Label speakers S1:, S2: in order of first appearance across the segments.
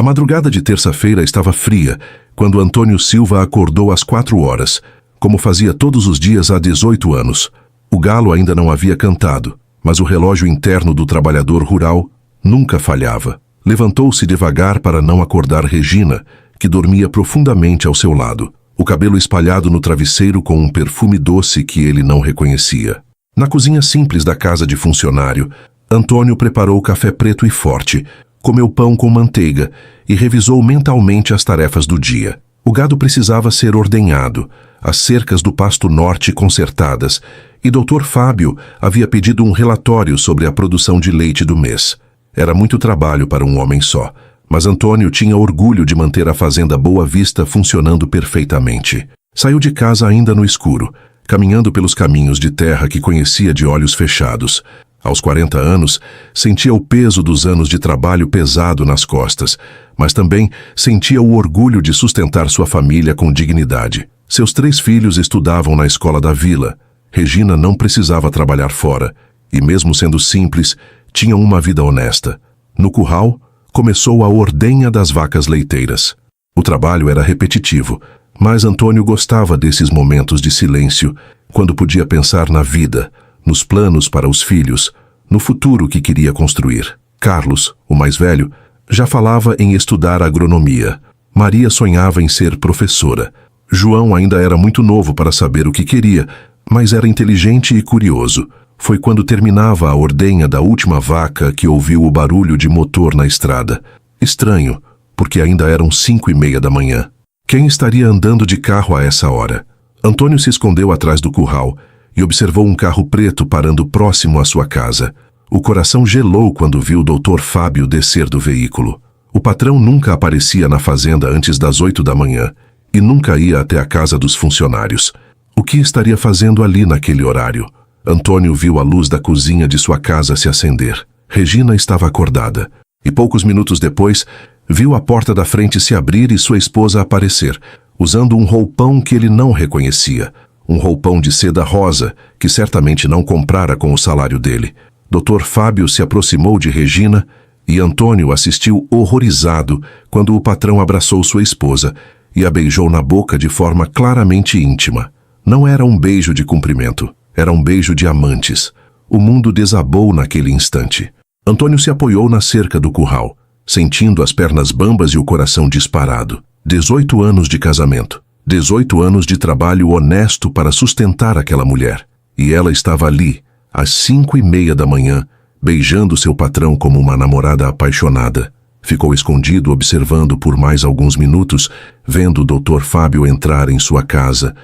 S1: A madrugada de terça-feira estava fria, quando Antônio Silva acordou às 4 horas, como fazia todos os dias há 18 anos. O galo ainda não havia cantado, mas o relógio interno do trabalhador rural nunca falhava. Levantou-se devagar para não acordar Regina, que dormia profundamente ao seu lado, o cabelo espalhado no travesseiro com um perfume doce que ele não reconhecia. Na cozinha simples da casa de funcionário, Antônio preparou café preto e forte, comeu pão com manteiga e revisou mentalmente as tarefas do dia. O gado precisava ser ordenhado, as cercas do pasto norte consertadas, e Dr. Fábio havia pedido um relatório sobre a produção de leite do mês. Era muito trabalho para um homem só, mas Antônio tinha orgulho de manter a fazenda Boa Vista funcionando perfeitamente. Saiu de casa ainda no escuro, caminhando pelos caminhos de terra que conhecia de olhos fechados. Aos 40 anos, sentia o peso dos anos de trabalho pesado nas costas, mas também sentia o orgulho de sustentar sua família com dignidade. Seus 3 filhos estudavam na escola da vila. Regina não precisava trabalhar fora, e mesmo sendo simples, tinha uma vida honesta. No curral, começou a ordenha das vacas leiteiras. O trabalho era repetitivo, mas Antônio gostava desses momentos de silêncio, quando podia pensar na vida, nos planos para os filhos, no futuro que queria construir. Carlos, o mais velho, já falava em estudar agronomia. Maria sonhava em ser professora. João ainda era muito novo para saber o que queria, mas era inteligente e curioso. Foi quando terminava a ordenha da última vaca que ouviu o barulho de motor na estrada. Estranho, porque ainda eram 5:30 da manhã. Quem estaria andando de carro a essa hora? Antônio se escondeu atrás do curral e observou um carro preto parando próximo à sua casa. O coração gelou quando viu o Dr. Fábio descer do veículo. O patrão nunca aparecia na fazenda antes das 8 da manhã e nunca ia até a casa dos funcionários. O que estaria fazendo ali naquele horário? Antônio viu a luz da cozinha de sua casa se acender. Regina estava acordada e poucos minutos depois viu a porta da frente se abrir e sua esposa aparecer, usando um roupão que ele não reconhecia. Um roupão de seda rosa, que certamente não comprara com o salário dele. Dr. Fábio se aproximou de Regina e Antônio assistiu horrorizado quando o patrão abraçou sua esposa e a beijou na boca de forma claramente íntima. Não era um beijo de cumprimento, era um beijo de amantes. O mundo desabou naquele instante. Antônio se apoiou na cerca do curral, sentindo as pernas bambas e o coração disparado. 18 anos de casamento. 18 anos de trabalho honesto para sustentar aquela mulher. E ela estava ali, às 5:30 da manhã, beijando seu patrão como uma namorada apaixonada. Ficou escondido observando por mais alguns minutos, vendo o Dr. Fábio entrar em sua casa,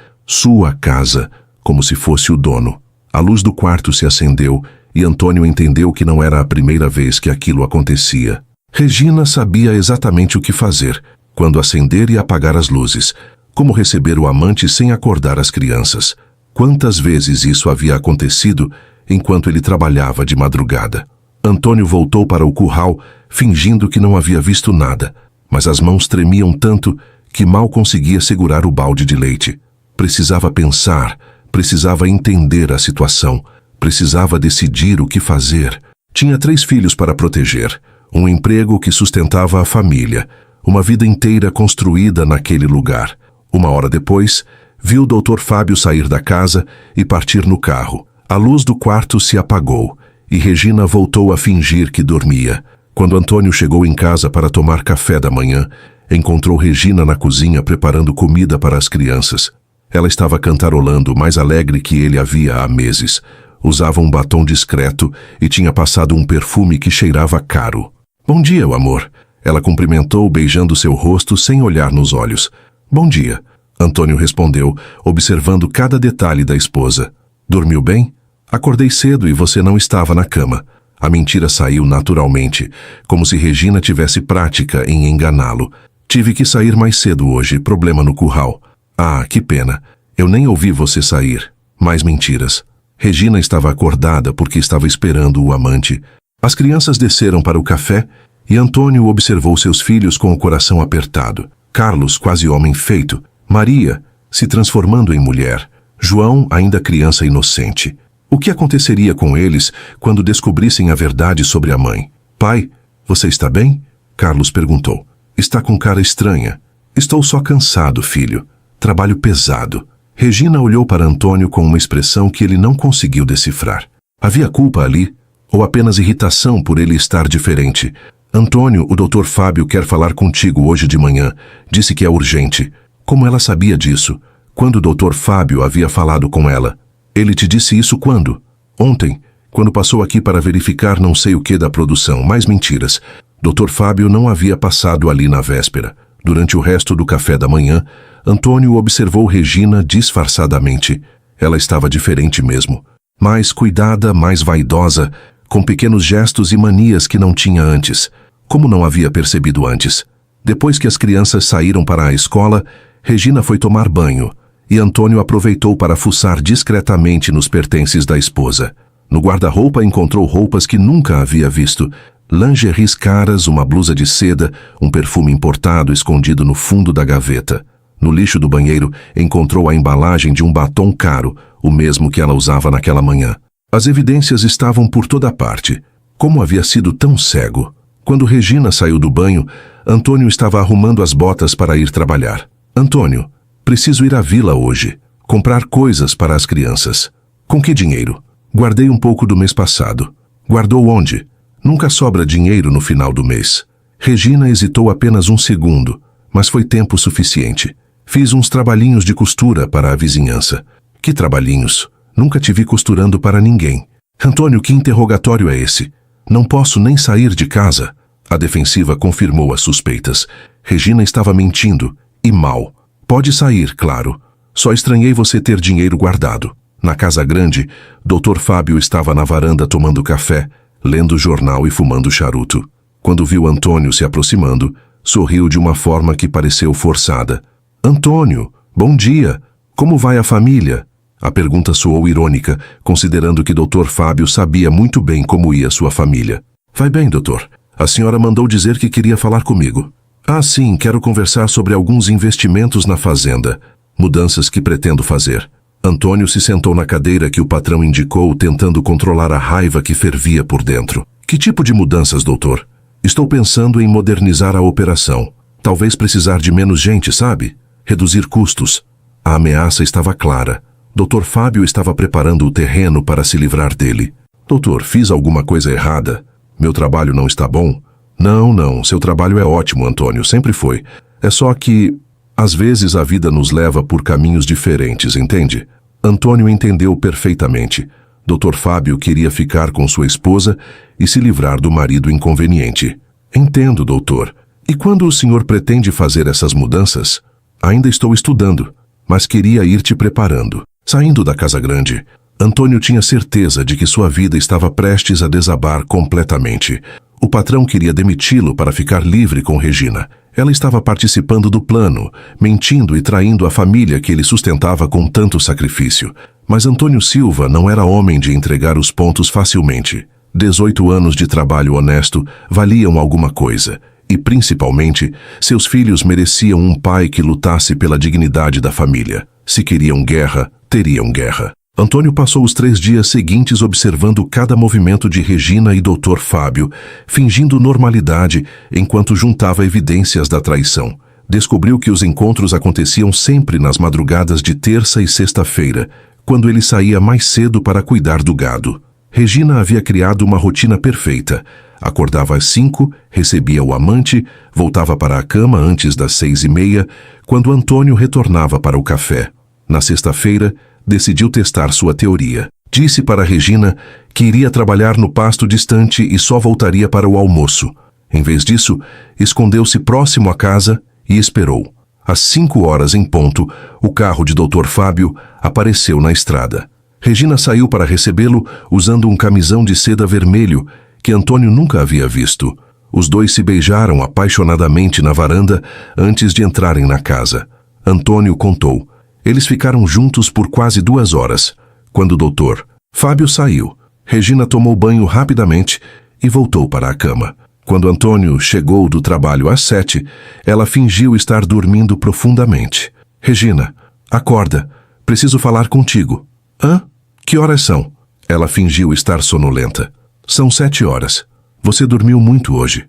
S1: como se fosse o dono. A luz do quarto se acendeu e Antônio entendeu que não era a primeira vez que aquilo acontecia. Regina sabia exatamente o que fazer, quando acender e apagar as luzes, como receber o amante sem acordar as crianças. Quantas vezes isso havia acontecido enquanto ele trabalhava de madrugada? Antônio voltou para o curral, fingindo que não havia visto nada, mas as mãos tremiam tanto que mal conseguia segurar o balde de leite. Precisava pensar, precisava entender a situação, precisava decidir o que fazer. Tinha 3 filhos para proteger, um emprego que sustentava a família, uma vida inteira construída naquele lugar. 1 hora depois, viu o Dr. Fábio sair da casa e partir no carro. A luz do quarto se apagou e Regina voltou a fingir que dormia. Quando Antônio chegou em casa para tomar café da manhã, encontrou Regina na cozinha preparando comida para as crianças. Ela estava cantarolando, mais alegre que ele havia há meses. Usava um batom discreto e tinha passado um perfume que cheirava caro. "Bom dia, amor." Ela cumprimentou, beijando seu rosto sem olhar nos olhos. "Bom dia." Antônio respondeu, observando cada detalhe da esposa. "Dormiu bem? Acordei cedo e você não estava na cama." A mentira saiu naturalmente, como se Regina tivesse prática em enganá-lo. "Tive que sair mais cedo hoje, problema no curral." "Ah, que pena. Eu nem ouvi você sair." Mais mentiras. Regina estava acordada porque estava esperando o amante. As crianças desceram para o café e Antônio observou seus filhos com o coração apertado. Carlos, quase homem feito. Maria, se transformando em mulher. João, ainda criança inocente. O que aconteceria com eles quando descobrissem a verdade sobre a mãe? "Pai, você está bem?" Carlos perguntou. Está com cara estranha. Estou só cansado, filho. Trabalho pesado. Regina olhou para Antônio com uma expressão que ele não conseguiu decifrar. Havia culpa ali? Ou apenas irritação por ele estar diferente? Antônio, o Dr. Fábio quer falar contigo hoje de manhã. Disse que é urgente. Como ela sabia disso? Quando o Dr. Fábio havia falado com ela? Ele te disse isso quando? Ontem, quando passou aqui para verificar não sei o que da produção. Mais mentiras. Dr. Fábio não havia passado ali na véspera. Durante o resto do café da manhã, Antônio observou Regina disfarçadamente. Ela estava diferente mesmo. Mais cuidada, mais vaidosa, com pequenos gestos e manias que não tinha antes. Como não havia percebido antes? Depois que as crianças saíram para a escola, Regina foi tomar banho, e Antônio aproveitou para fuçar discretamente nos pertences da esposa. No guarda-roupa encontrou roupas que nunca havia visto. Lingeries caras, uma blusa de seda, um perfume importado escondido no fundo da gaveta. No lixo do banheiro, encontrou a embalagem de um batom caro, o mesmo que ela usava naquela manhã. As evidências estavam por toda parte. Como havia sido tão cego? Quando Regina saiu do banho, Antônio estava arrumando as botas para ir trabalhar. Antônio, preciso ir à vila hoje. Comprar coisas para as crianças. Com que dinheiro? Guardei um pouco do mês passado. Guardou onde? Nunca sobra dinheiro no final do mês. Regina hesitou apenas um segundo, mas foi tempo suficiente. Fiz uns trabalhinhos de costura para a vizinhança. Que trabalhinhos? Nunca te vi costurando para ninguém. Antônio, que interrogatório é esse? Não posso nem sair de casa. A defensiva confirmou as suspeitas. Regina estava mentindo, e mal. Pode sair, claro. Só estranhei você ter dinheiro guardado. Na casa grande, Dr. Fábio estava na varanda tomando café, lendo jornal e fumando charuto. Quando viu Antônio se aproximando, sorriu de uma forma que pareceu forçada. Antônio, bom dia. Como vai a família? A pergunta soou irônica, considerando que Dr. Fábio sabia muito bem como ia sua família. Vai bem, doutor. A senhora mandou dizer que queria falar comigo. Ah, sim, quero conversar sobre alguns investimentos na fazenda. Mudanças que pretendo fazer. Antônio se sentou na cadeira que o patrão indicou, tentando controlar a raiva que fervia por dentro. Que tipo de mudanças, doutor? Estou pensando em modernizar a operação. Talvez precisar de menos gente, sabe? Reduzir custos. A ameaça estava clara. Dr. Fábio estava preparando o terreno para se livrar dele. Doutor, fiz alguma coisa errada? Meu trabalho não está bom? Não, seu trabalho é ótimo, Antônio, sempre foi. É só que, às vezes, a vida nos leva por caminhos diferentes, entende? Antônio entendeu perfeitamente. Dr. Fábio queria ficar com sua esposa e se livrar do marido inconveniente. Entendo, doutor. E quando o senhor pretende fazer essas mudanças? Ainda estou estudando, mas queria ir te preparando. Saindo da casa grande, Antônio tinha certeza de que sua vida estava prestes a desabar completamente. O patrão queria demiti-lo para ficar livre com Regina. Ela estava participando do plano, mentindo e traindo a família que ele sustentava com tanto sacrifício. Mas Antônio Silva não era homem de entregar os pontos facilmente. 18 anos de trabalho honesto valiam alguma coisa. E, principalmente, seus filhos mereciam um pai que lutasse pela dignidade da família. Se queriam guerra, teriam guerra. Antônio passou os 3 dias seguintes observando cada movimento de Regina e Dr. Fábio, fingindo normalidade enquanto juntava evidências da traição. Descobriu que os encontros aconteciam sempre nas madrugadas de terça e sexta-feira, quando ele saía mais cedo para cuidar do gado. Regina havia criado uma rotina perfeita. Acordava às 5, recebia o amante, voltava para a cama antes das 6:30, quando Antônio retornava para o café. Na sexta-feira, decidiu testar sua teoria. Disse para Regina que iria trabalhar no pasto distante e só voltaria para o almoço. Em vez disso, escondeu-se próximo à casa e esperou. Às 5h em ponto, o carro de Dr. Fábio apareceu na estrada. Regina saiu para recebê-lo usando um camisão de seda vermelho que Antônio nunca havia visto. Os dois se beijaram apaixonadamente na varanda antes de entrarem na casa. Antônio contou. Eles ficaram juntos por quase 2 horas. Quando o Dr. Fábio saiu, Regina tomou banho rapidamente e voltou para a cama. Quando Antônio chegou do trabalho às 7, ela fingiu estar dormindo profundamente. Regina, acorda. Preciso falar contigo. Hã? Que horas são? Ela fingiu estar sonolenta. São 7 horas. Você dormiu muito hoje.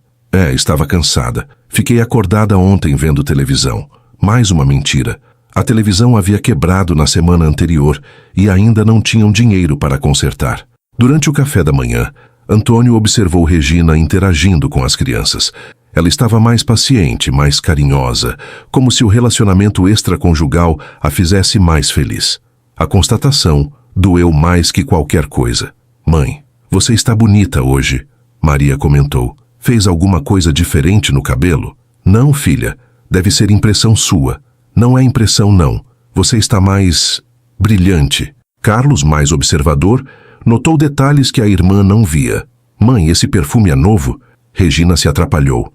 S1: Estava cansada. Fiquei acordada ontem vendo televisão. Mais uma mentira. A televisão havia quebrado na semana anterior e ainda não tinham dinheiro para consertar. Durante o café da manhã, Antônio observou Regina interagindo com as crianças. Ela estava mais paciente, mais carinhosa, como se o relacionamento extraconjugal a fizesse mais feliz. A constatação doeu mais que qualquer coisa. Mãe, você está bonita hoje, Maria comentou. Fez alguma coisa diferente no cabelo? Não, filha. Deve ser impressão sua. Não é impressão, não. Você está mais brilhante. Carlos, mais observador, notou detalhes que a irmã não via. Mãe, esse perfume é novo? Regina se atrapalhou.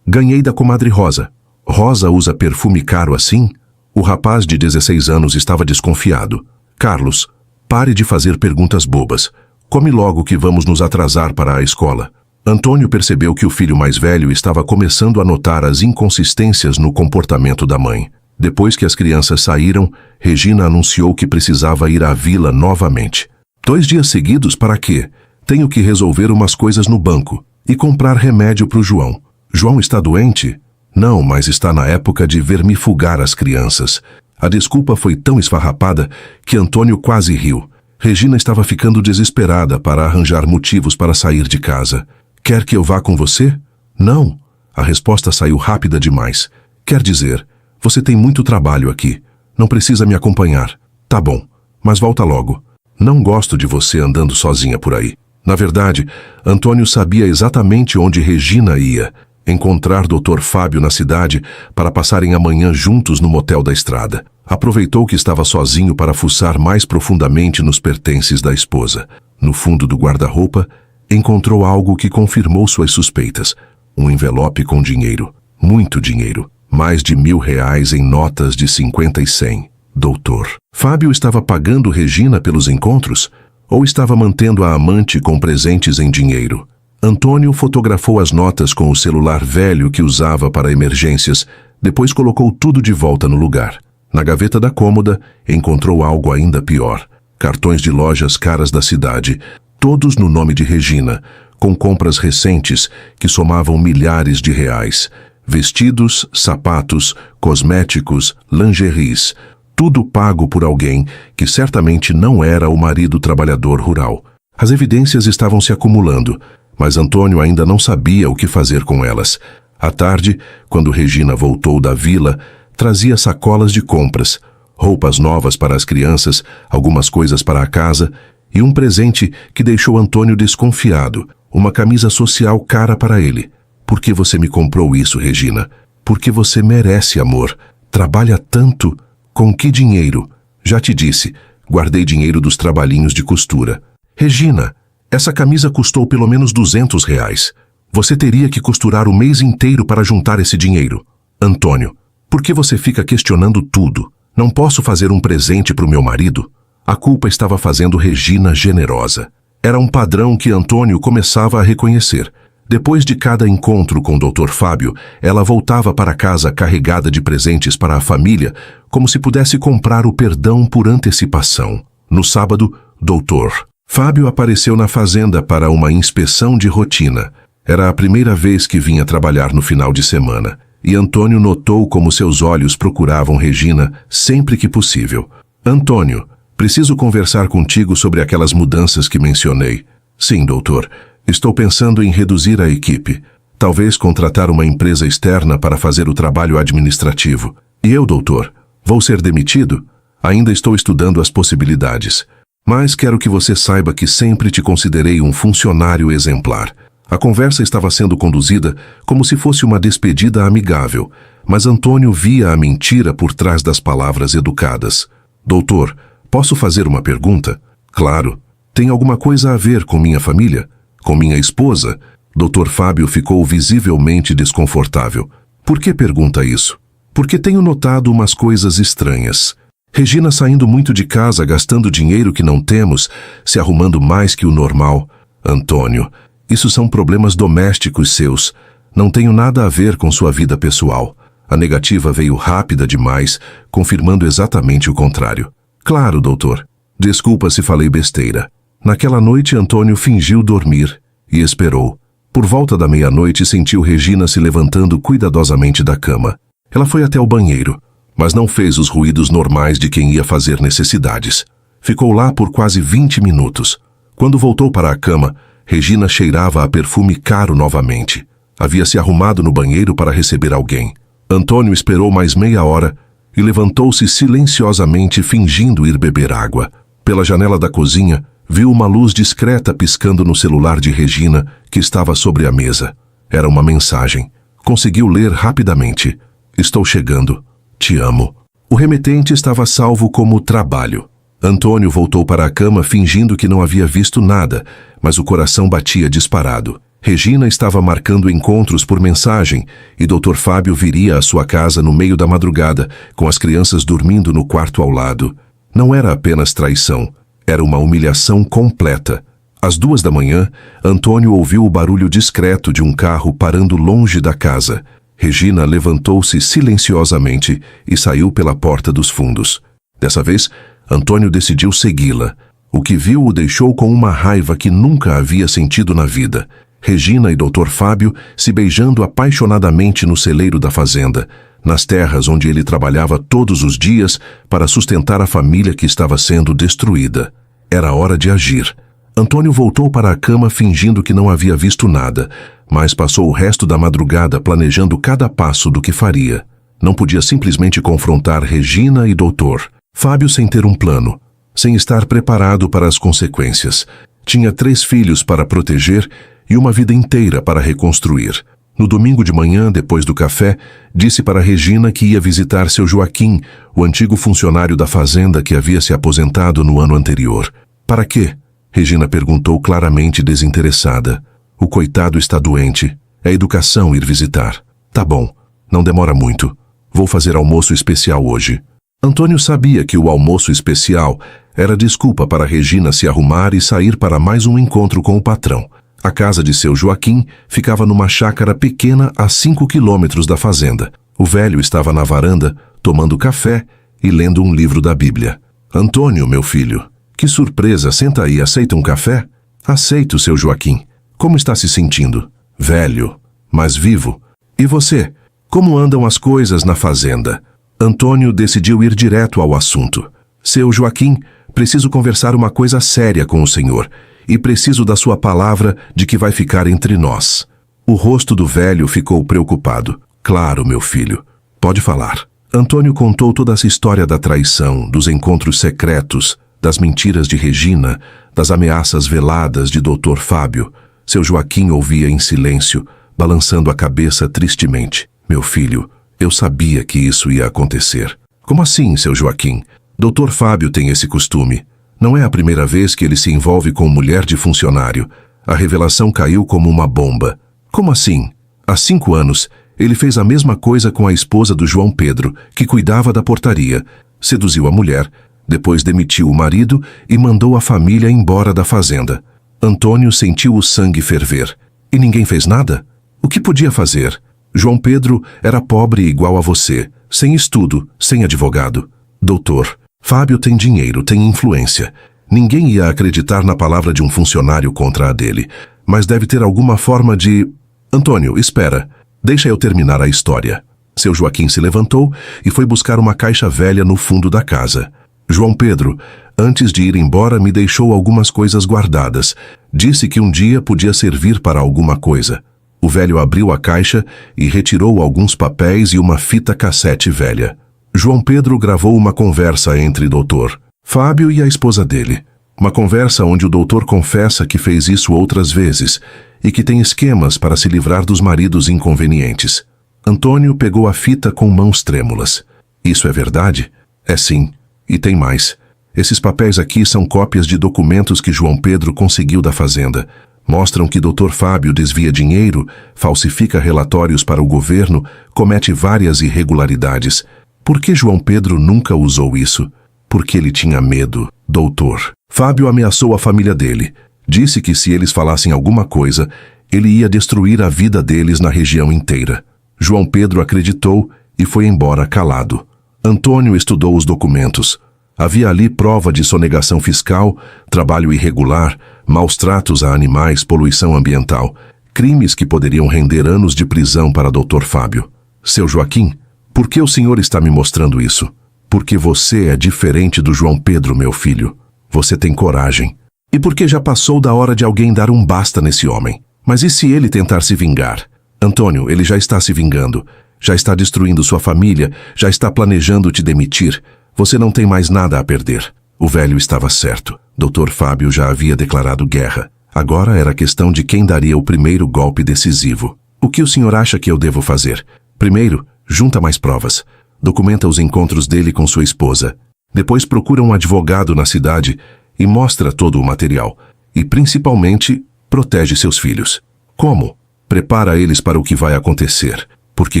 S1: Ganhei da comadre Rosa. Rosa usa perfume caro assim? O rapaz de 16 anos estava desconfiado. Carlos, pare de fazer perguntas bobas. Come logo que vamos nos atrasar para a escola. Antônio percebeu que o filho mais velho estava começando a notar as inconsistências no comportamento da mãe. Depois que as crianças saíram, Regina anunciou que precisava ir à vila novamente. 2 dias seguidos para quê? Tenho que resolver umas coisas no banco e comprar remédio para o João. João está doente? Não, mas está na época de vermifugar as crianças. A desculpa foi tão esfarrapada que Antônio quase riu. Regina estava ficando desesperada para arranjar motivos para sair de casa. Quer que eu vá com você? Não. A resposta saiu rápida demais. Quer dizer, você tem muito trabalho aqui. Não precisa me acompanhar. Tá bom, mas volta logo. Não gosto de você andando sozinha por aí. Na verdade, Antônio sabia exatamente onde Regina ia. Encontrar Dr. Fábio na cidade para passarem a manhã juntos no motel da estrada. Aproveitou que estava sozinho para fuçar mais profundamente nos pertences da esposa. No fundo do guarda-roupa, encontrou algo que confirmou suas suspeitas. Um envelope com dinheiro. Muito dinheiro. Mais de R$1.000 em notas de 50 e 100. Doutor. Fábio estava pagando Regina pelos encontros? Ou estava mantendo a amante com presentes em dinheiro? Antônio fotografou as notas com o celular velho que usava para emergências, depois colocou tudo de volta no lugar. Na gaveta da cômoda, encontrou algo ainda pior. Cartões de lojas caras da cidade, todos no nome de Regina, com compras recentes que somavam milhares de reais. Vestidos, sapatos, cosméticos, lingeries, tudo pago por alguém que certamente não era o marido trabalhador rural. As evidências estavam se acumulando, mas Antônio ainda não sabia o que fazer com elas. À tarde, quando Regina voltou da vila, trazia sacolas de compras, roupas novas para as crianças, algumas coisas para a casa e um presente que deixou Antônio desconfiado, uma camisa social cara para ele. Por que você me comprou isso, Regina? Porque você merece amor. Trabalha tanto. Com que dinheiro? Já te disse, guardei dinheiro dos trabalhinhos de costura. Regina, essa camisa custou pelo menos R$200. Você teria que costurar o mês inteiro para juntar esse dinheiro. Antônio, por que você fica questionando tudo? Não posso fazer um presente para o meu marido? A culpa estava fazendo Regina generosa. Era um padrão que Antônio começava a reconhecer. Depois de cada encontro com o Dr. Fábio, ela voltava para casa carregada de presentes para a família, como se pudesse comprar o perdão por antecipação. No sábado, Dr. Fábio apareceu na fazenda para uma inspeção de rotina. Era a primeira vez que vinha trabalhar no final de semana, e Antônio notou como seus olhos procuravam Regina sempre que possível. Antônio, preciso conversar contigo sobre aquelas mudanças que mencionei. Sim, doutor. Estou pensando em reduzir a equipe. Talvez contratar uma empresa externa para fazer o trabalho administrativo. E eu, doutor, vou ser demitido? Ainda estou estudando as possibilidades. Mas quero que você saiba que sempre te considerei um funcionário exemplar. A conversa estava sendo conduzida como se fosse uma despedida amigável, mas Antônio via a mentira por trás das palavras educadas. Doutor, posso fazer uma pergunta? Claro. Tem alguma coisa a ver com minha família? Com minha esposa? Dr. Fábio ficou visivelmente desconfortável. Por que pergunta isso? Porque tenho notado umas coisas estranhas. Regina saindo muito de casa, gastando dinheiro que não temos, se arrumando mais que o normal. Antônio, isso são problemas domésticos seus. Não tenho nada a ver com sua vida pessoal. A negativa veio rápida demais, confirmando exatamente o contrário. Claro, doutor. Desculpa se falei besteira. Naquela noite, Antônio fingiu dormir e esperou. Por volta da meia-noite, sentiu Regina se levantando cuidadosamente da cama. Ela foi até o banheiro, mas não fez os ruídos normais de quem ia fazer necessidades. Ficou lá por quase 20 minutos. Quando voltou para a cama, Regina cheirava a perfume caro novamente. Havia se arrumado no banheiro para receber alguém. Antônio esperou mais meia hora e levantou-se silenciosamente, fingindo ir beber água. Pela janela da cozinha, viu uma luz discreta piscando no celular de Regina, que estava sobre a mesa. Era uma mensagem. Conseguiu ler rapidamente. Estou chegando. Te amo. O remetente estava salvo como trabalho. Antônio voltou para a cama fingindo que não havia visto nada, mas o coração batia disparado. Regina estava marcando encontros por mensagem e Dr. Fábio viria à sua casa no meio da madrugada, com as crianças dormindo no quarto ao lado. Não era apenas traição, era uma humilhação completa. Às 2 da manhã, Antônio ouviu o barulho discreto de um carro parando longe da casa. Regina levantou-se silenciosamente e saiu pela porta dos fundos. Dessa vez, Antônio decidiu segui-la. O que viu o deixou com uma raiva que nunca havia sentido na vida. Regina e Dr. Fábio se beijando apaixonadamente no celeiro da fazenda, nas terras onde ele trabalhava todos os dias para sustentar a família que estava sendo destruída. Era hora de agir. Antônio voltou para a cama fingindo que não havia visto nada, mas passou o resto da madrugada planejando cada passo do que faria. Não podia simplesmente confrontar Regina e Dr. Fábio sem ter um plano, sem estar preparado para as consequências. Tinha 3 filhos para proteger e uma vida inteira para reconstruir. No domingo de manhã, depois do café, disse para Regina que ia visitar seu Joaquim, o antigo funcionário da fazenda que havia se aposentado no ano anterior. Para quê? Regina perguntou claramente desinteressada. O coitado está doente. É educação ir visitar. Tá bom, não demora muito. Vou fazer almoço especial hoje. Antônio sabia que o almoço especial era desculpa para Regina se arrumar e sair para mais um encontro com o patrão. A casa de seu Joaquim ficava numa chácara pequena a 5 quilômetros da fazenda. O velho estava na varanda, tomando café e lendo um livro da Bíblia. Antônio, meu filho, que surpresa, senta aí, aceita um café? Aceito, seu Joaquim. Como está se sentindo? Velho, mas vivo. E você? Como andam as coisas na fazenda? Antônio decidiu ir direto ao assunto. Seu Joaquim, preciso conversar uma coisa séria com o senhor. E preciso da sua palavra de que vai ficar entre nós. O rosto do velho ficou preocupado. Claro, meu filho. Pode falar. Antônio contou toda essa história da traição, dos encontros secretos, das mentiras de Regina, das ameaças veladas de Dr. Fábio. Seu Joaquim ouvia em silêncio, balançando a cabeça tristemente. Meu filho, eu sabia que isso ia acontecer. Como assim, seu Joaquim? Dr. Fábio tem esse costume. Não é a primeira vez que ele se envolve com mulher de funcionário. A revelação caiu como uma bomba. Como assim? Há 5 anos, ele fez a mesma coisa com a esposa do João Pedro, que cuidava da portaria. Seduziu a mulher, depois demitiu o marido e mandou a família embora da fazenda. Antônio sentiu o sangue ferver. E ninguém fez nada? O que podia fazer? João Pedro era pobre igual a você, sem estudo, sem advogado. Doutor, Fábio tem dinheiro, tem influência. Ninguém ia acreditar na palavra de um funcionário contra a dele, mas deve ter alguma forma de... Antônio, espera. Deixa eu terminar a história. Seu Joaquim se levantou e foi buscar uma caixa velha no fundo da casa. João Pedro, antes de ir embora, me deixou algumas coisas guardadas. Disse que um dia podia servir para alguma coisa. O velho abriu a caixa e retirou alguns papéis e uma fita cassete velha. João Pedro gravou uma conversa entre Dr. Fábio e a esposa dele. Uma conversa onde o doutor confessa que fez isso outras vezes e que tem esquemas para se livrar dos maridos inconvenientes. Antônio pegou a fita com mãos trêmulas. Isso é verdade? É sim. E tem mais. Esses papéis aqui são cópias de documentos que João Pedro conseguiu da fazenda. Mostram que Dr. Fábio desvia dinheiro, falsifica relatórios para o governo, comete várias irregularidades. Por que João Pedro nunca usou isso? Porque ele tinha medo. Doutor Fábio ameaçou a família dele. Disse que se eles falassem alguma coisa, ele ia destruir a vida deles na região inteira. João Pedro acreditou e foi embora calado. Antônio estudou os documentos. Havia ali prova de sonegação fiscal, trabalho irregular, maus tratos a animais, poluição ambiental. Crimes que poderiam render anos de prisão para Dr. Fábio. Seu Joaquim, por que o senhor está me mostrando isso? Porque você é diferente do João Pedro, meu filho. Você tem coragem. E porque já passou da hora de alguém dar um basta nesse homem. Mas e se ele tentar se vingar? Antônio, ele já está se vingando. Já está destruindo sua família. Já está planejando te demitir. Você não tem mais nada a perder. O velho estava certo. Dr. Fábio já havia declarado guerra. Agora era questão de quem daria o primeiro golpe decisivo. O que o senhor acha que eu devo fazer? Primeiro, junta mais provas. Documenta os encontros dele com sua esposa. Depois procura um advogado na cidade e mostra todo o material. E, principalmente, protege seus filhos. Como? Prepara eles para o que vai acontecer. Porque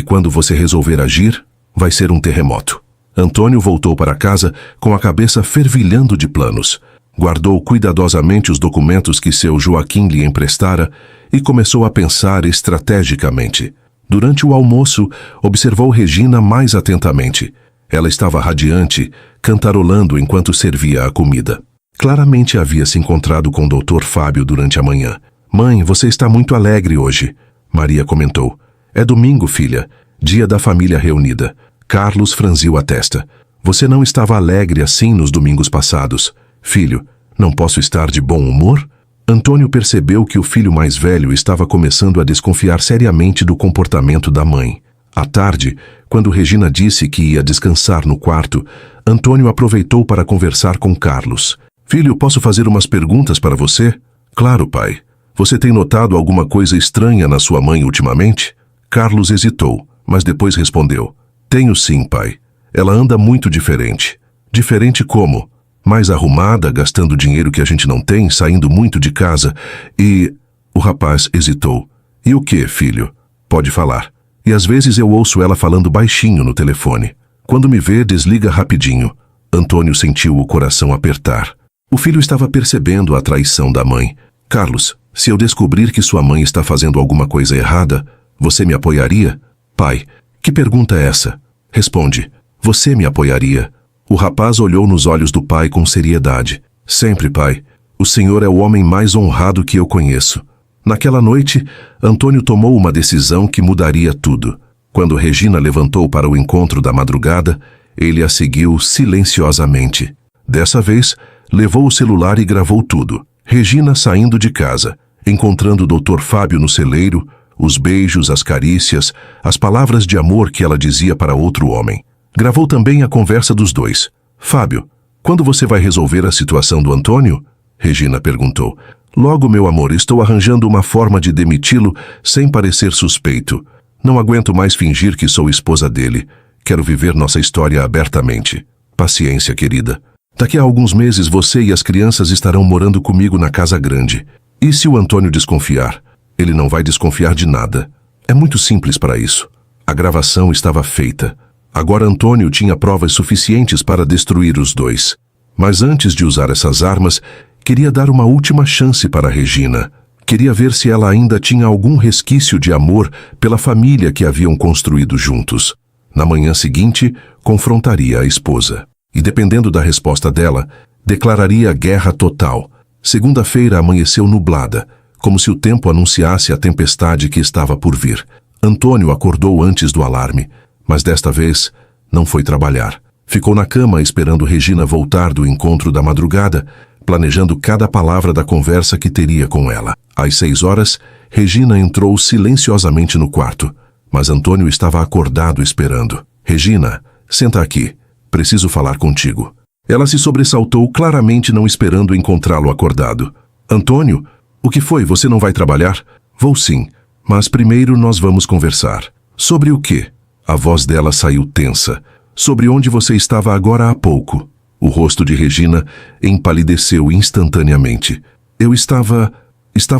S1: quando você resolver agir, vai ser um terremoto. Antônio voltou para casa com a cabeça fervilhando de planos. Guardou cuidadosamente os documentos que seu Joaquim lhe emprestara e começou a pensar estrategicamente. Durante o almoço, observou Regina mais atentamente. Ela estava radiante, cantarolando enquanto servia a comida. Claramente havia se encontrado com o Dr. Fábio durante a manhã. «Mãe, você está muito alegre hoje», Maria comentou. «É domingo, filha, dia da família reunida». Carlos franziu a testa. «Você não estava alegre assim nos domingos passados. Filho, não posso estar de bom humor?» Antônio percebeu que o filho mais velho estava começando a desconfiar seriamente do comportamento da mãe. À tarde, quando Regina disse que ia descansar no quarto, Antônio aproveitou para conversar com Carlos. «Filho, posso fazer umas perguntas para você?» «Claro, pai. Você tem notado alguma coisa estranha na sua mãe ultimamente?» Carlos hesitou, mas depois respondeu. «Tenho sim, pai. Ela anda muito diferente. Diferente como? Mais arrumada, gastando dinheiro que a gente não tem, saindo muito de casa e...» O rapaz hesitou. «E o que, filho?» «Pode falar. E às vezes eu ouço ela falando baixinho no telefone. Quando me vê, desliga rapidinho». Antônio sentiu o coração apertar. O filho estava percebendo a traição da mãe. «Carlos, se eu descobrir que sua mãe está fazendo alguma coisa errada, você me apoiaria?» «Pai, que pergunta é essa?» «Responde. Você me apoiaria?» O rapaz olhou nos olhos do pai com seriedade. «Sempre, pai. O senhor é o homem mais honrado que eu conheço». Naquela noite, Antônio tomou uma decisão que mudaria tudo. Quando Regina levantou para o encontro da madrugada, ele a seguiu silenciosamente. Dessa vez, levou o celular e gravou tudo. Regina saindo de casa, encontrando o Dr. Fábio no celeiro, os beijos, as carícias, as palavras de amor que ela dizia para outro homem. Gravou também a conversa dos dois. «Fábio, quando você vai resolver a situação do Antônio?» Regina perguntou. «Logo, meu amor, estou arranjando uma forma de demiti-lo sem parecer suspeito. Não aguento mais fingir que sou esposa dele. Quero viver nossa história abertamente. Paciência, querida. Daqui a alguns meses você e as crianças estarão morando comigo na casa grande. E se o Antônio desconfiar? Ele não vai desconfiar de nada. É muito simples para isso. A gravação estava feita. Agora Antônio tinha provas suficientes para destruir os dois. Mas antes de usar essas armas, queria dar uma última chance para Regina. Queria ver se ela ainda tinha algum resquício de amor pela família que haviam construído juntos. Na manhã seguinte, confrontaria a esposa. E dependendo da resposta dela, declararia guerra total. Segunda-feira amanheceu nublada, como se o tempo anunciasse a tempestade que estava por vir. Antônio acordou antes do alarme, mas desta vez não foi trabalhar. Ficou na cama esperando Regina voltar do encontro da madrugada, planejando cada palavra da conversa que teria com ela. Às 6 horas, Regina entrou silenciosamente no quarto, mas Antônio estava acordado esperando. «Regina, senta aqui. Preciso falar contigo». Ela se sobressaltou, claramente não esperando encontrá-lo acordado. «Antônio, o que foi? Você não vai trabalhar?» «Vou sim, mas primeiro nós vamos conversar». «Sobre o quê?» A voz dela saiu tensa. «Sobre onde você estava agora há pouco». O rosto de Regina empalideceu instantaneamente. «Eu estava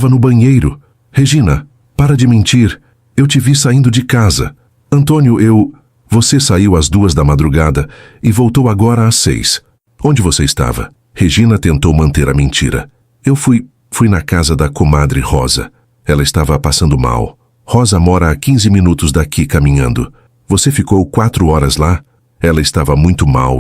S1: no banheiro». «Regina, para de mentir. Eu te vi saindo de casa». «Antônio, Você saiu às 2 da madrugada e voltou agora às 6. Onde você estava?» Regina tentou manter a mentira. «Eu fui na casa da comadre Rosa. Ela estava passando mal. Rosa mora a 15 minutos daqui caminhando. Você ficou 4 horas lá? Ela estava muito mal,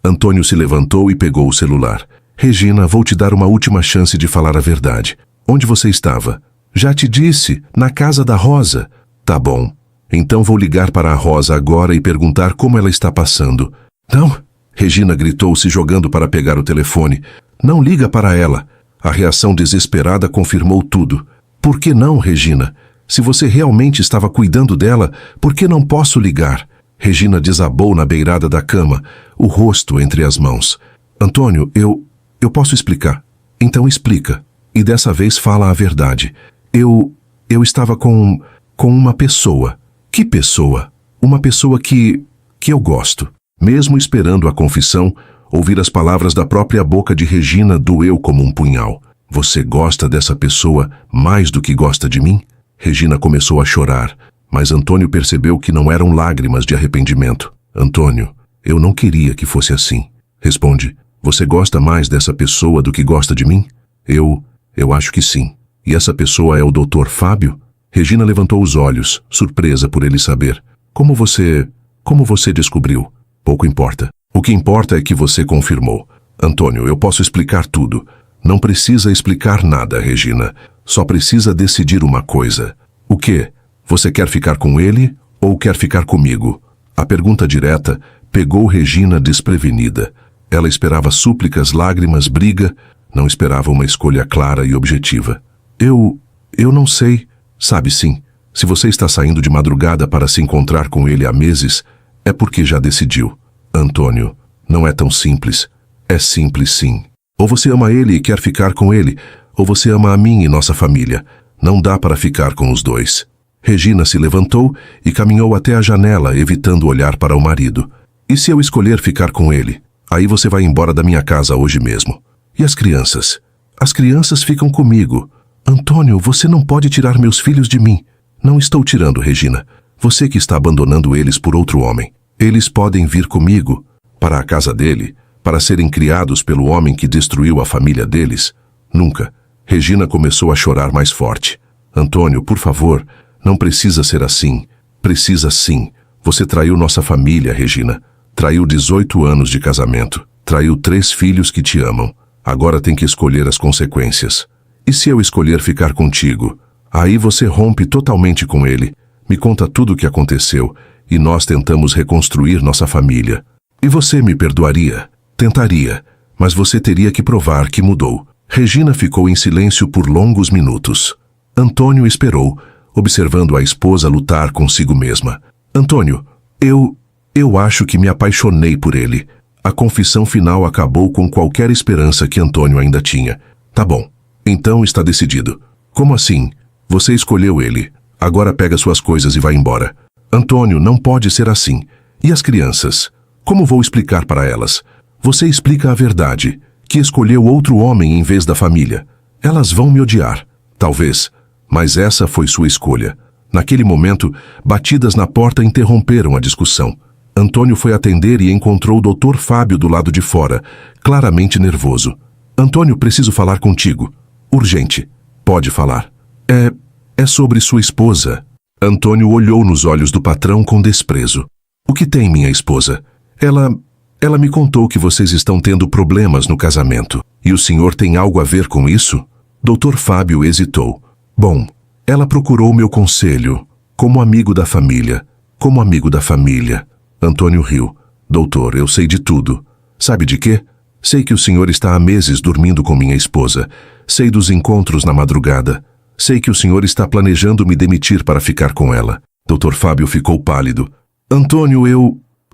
S1: Antônio se levantou e pegou o celular. «Regina, vou te dar uma última chance de falar a verdade. Onde você estava?» Já te disse, na casa da Rosa. Tá bom. Então vou ligar para a Rosa agora e perguntar como ela está passando. Não, Regina gritou, se jogando para pegar o telefone. Não liga para ela. A reação desesperada confirmou tudo. Por que não, Regina? Se você realmente estava cuidando dela, por que não posso ligar? Regina desabou na beirada da cama, o rosto entre as mãos. Antônio, eu posso explicar. Então explica. E dessa vez fala a verdade. Eu estava com uma pessoa. Que pessoa? Uma pessoa que eu gosto. Mesmo esperando a confissão, ouvir as palavras da própria boca de Regina doeu como um punhal. Você gosta dessa pessoa mais do que gosta de mim? Regina começou a chorar, mas Antônio percebeu que não eram lágrimas de arrependimento. Antônio, eu não queria que fosse assim. Responde, você gosta mais dessa pessoa do que gosta de mim? Eu acho que sim. E essa pessoa é o Dr. Fábio? Regina levantou os olhos, surpresa por ele saber. Como você descobriu? Pouco importa. O que importa é que você confirmou. Antônio, eu posso explicar tudo. Não precisa explicar nada, Regina. Só precisa decidir uma coisa. O quê? Você quer ficar com ele ou quer ficar comigo? A pergunta direta pegou Regina desprevenida. Ela esperava súplicas, lágrimas, briga. Não esperava uma escolha clara e objetiva. Eu não sei. Sabe sim, se você está saindo de madrugada para se encontrar com ele há meses, é porque já decidiu. Antônio, não é tão simples. É simples sim. Ou você ama ele e quer ficar com ele, ou você ama a mim e nossa família. Não dá para ficar com os dois. Regina se levantou e caminhou até a janela, evitando olhar para o marido. E se eu escolher ficar com ele? Aí você vai embora da minha casa hoje mesmo. E as crianças? As crianças ficam comigo. Antônio, você não pode tirar meus filhos de mim. Não estou tirando, Regina. Você que está abandonando eles por outro homem. Eles podem vir comigo, para a casa dele, para serem criados pelo homem que destruiu a família deles. Nunca. Regina começou a chorar mais forte. Antônio, por favor, não precisa ser assim. Precisa sim. Você traiu nossa família, Regina. Traiu 18 anos de casamento. Traiu 3 filhos que te amam. Agora tem que escolher as consequências. E se eu escolher ficar contigo? Aí você rompe totalmente com ele. Me conta tudo o que aconteceu e nós tentamos reconstruir nossa família. E você me perdoaria? Tentaria, mas você teria que provar que mudou. Regina ficou em silêncio por longos minutos. Antônio esperou, observando a esposa lutar consigo mesma. Antônio, eu acho que me apaixonei por ele. A confissão final acabou com qualquer esperança que Antônio ainda tinha. Tá bom. Então está decidido. Como assim? Você escolheu ele. Agora pega suas coisas e vai embora. Antônio, não pode ser assim. E as crianças? Como vou explicar para elas? Você explica a verdade, que escolheu outro homem em vez da família. Elas vão me odiar. Talvez. Mas essa foi sua escolha. Naquele momento, batidas na porta interromperam a discussão. Antônio foi atender e encontrou o Dr. Fábio do lado de fora, claramente nervoso. Antônio, preciso falar contigo. Urgente. Pode falar. É sobre sua esposa. Antônio olhou nos olhos do patrão com desprezo. O que tem, minha esposa? Ela me contou que vocês estão tendo problemas no casamento. E o senhor tem algo a ver com isso? Dr. Fábio hesitou. Bom, ela procurou meu conselho, como amigo da família. Como amigo da família. Antônio riu. Doutor, eu sei de tudo. Sabe de quê? Sei que o senhor está há meses dormindo com minha esposa. Sei dos encontros na madrugada. Sei que o senhor está planejando me demitir para ficar com ela. Dr. Fábio ficou pálido. Antônio,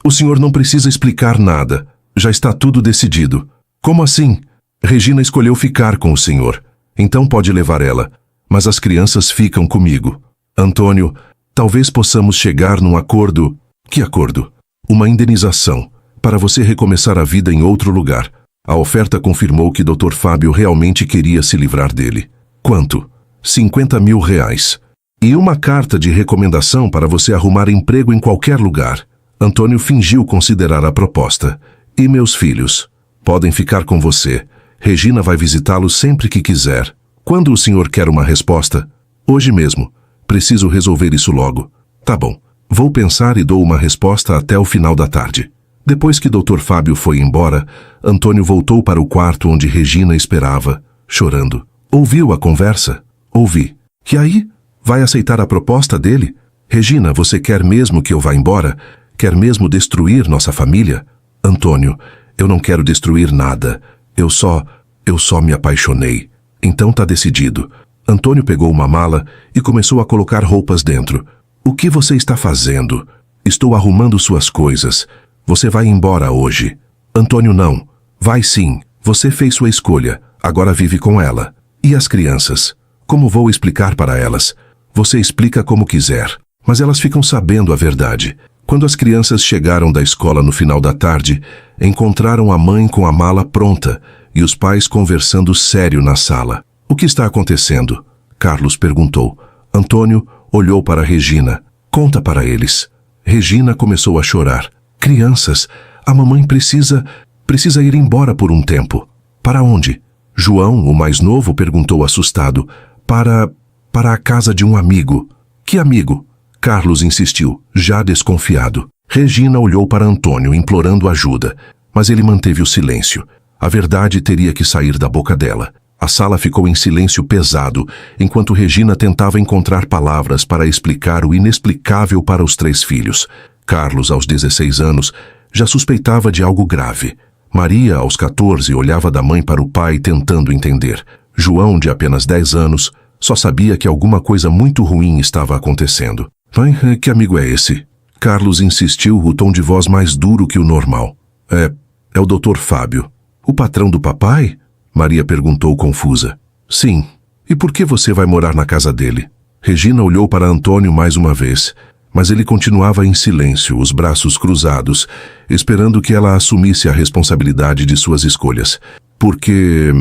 S1: O senhor não precisa explicar nada. Já está tudo decidido. Como assim? Regina escolheu ficar com o senhor. Então pode levar ela. Mas as crianças ficam comigo. Antônio, talvez possamos chegar num acordo. Que acordo? Uma indenização, para você recomeçar a vida em outro lugar. A oferta confirmou que Dr. Fábio realmente queria se livrar dele. Quanto? 50 mil reais. E uma carta de recomendação para você arrumar emprego em qualquer lugar. Antônio fingiu considerar a proposta. E meus filhos? Podem ficar com você. Regina vai visitá-los sempre que quiser. Quando o senhor quer uma resposta? Hoje mesmo. Preciso resolver isso logo. Tá bom. Vou pensar e dou uma resposta até o final da tarde. Depois que Dr. Fábio foi embora, Antônio voltou para o quarto onde Regina esperava, chorando. Ouviu a conversa? Ouvi. E aí? Vai aceitar a proposta dele? Regina, você quer mesmo que eu vá embora? Quer mesmo destruir nossa família? Antônio, eu não quero destruir nada. Eu só me apaixonei. Então tá decidido. Antônio pegou uma mala e começou a colocar roupas dentro. O que você está fazendo? Estou arrumando suas coisas. Você vai embora hoje. Antônio, não. Vai sim. Você fez sua escolha. Agora vive com ela. E as crianças? Como vou explicar para elas? Você explica como quiser. Mas elas ficam sabendo a verdade. Quando as crianças chegaram da escola no final da tarde, encontraram a mãe com a mala pronta e os pais conversando sério na sala. O que está acontecendo? Carlos perguntou. Antônio olhou para Regina. Conta para eles. Regina começou a chorar. Crianças, a mamãe precisa ir embora por um tempo. Para onde? João, o mais novo, perguntou assustado. Para a casa de um amigo. Que amigo? Carlos insistiu, já desconfiado. Regina olhou para Antônio, implorando ajuda, mas ele manteve o silêncio. A verdade teria que sair da boca dela. A sala ficou em silêncio pesado, enquanto Regina tentava encontrar palavras para explicar o inexplicável para os 3 filhos. Carlos, aos 16 anos, já suspeitava de algo grave. Maria, aos 14, olhava da mãe para o pai tentando entender. João, de apenas 10 anos, só sabia que alguma coisa muito ruim estava acontecendo. Mãe, que amigo é esse? Carlos insistiu, o tom de voz mais duro que o normal. É o Dr. Fábio. O patrão do papai? Maria perguntou confusa. Sim. E por que você vai morar na casa dele? Regina olhou para Antônio mais uma vez, mas ele continuava em silêncio, os braços cruzados, esperando que ela assumisse a responsabilidade de suas escolhas. Porque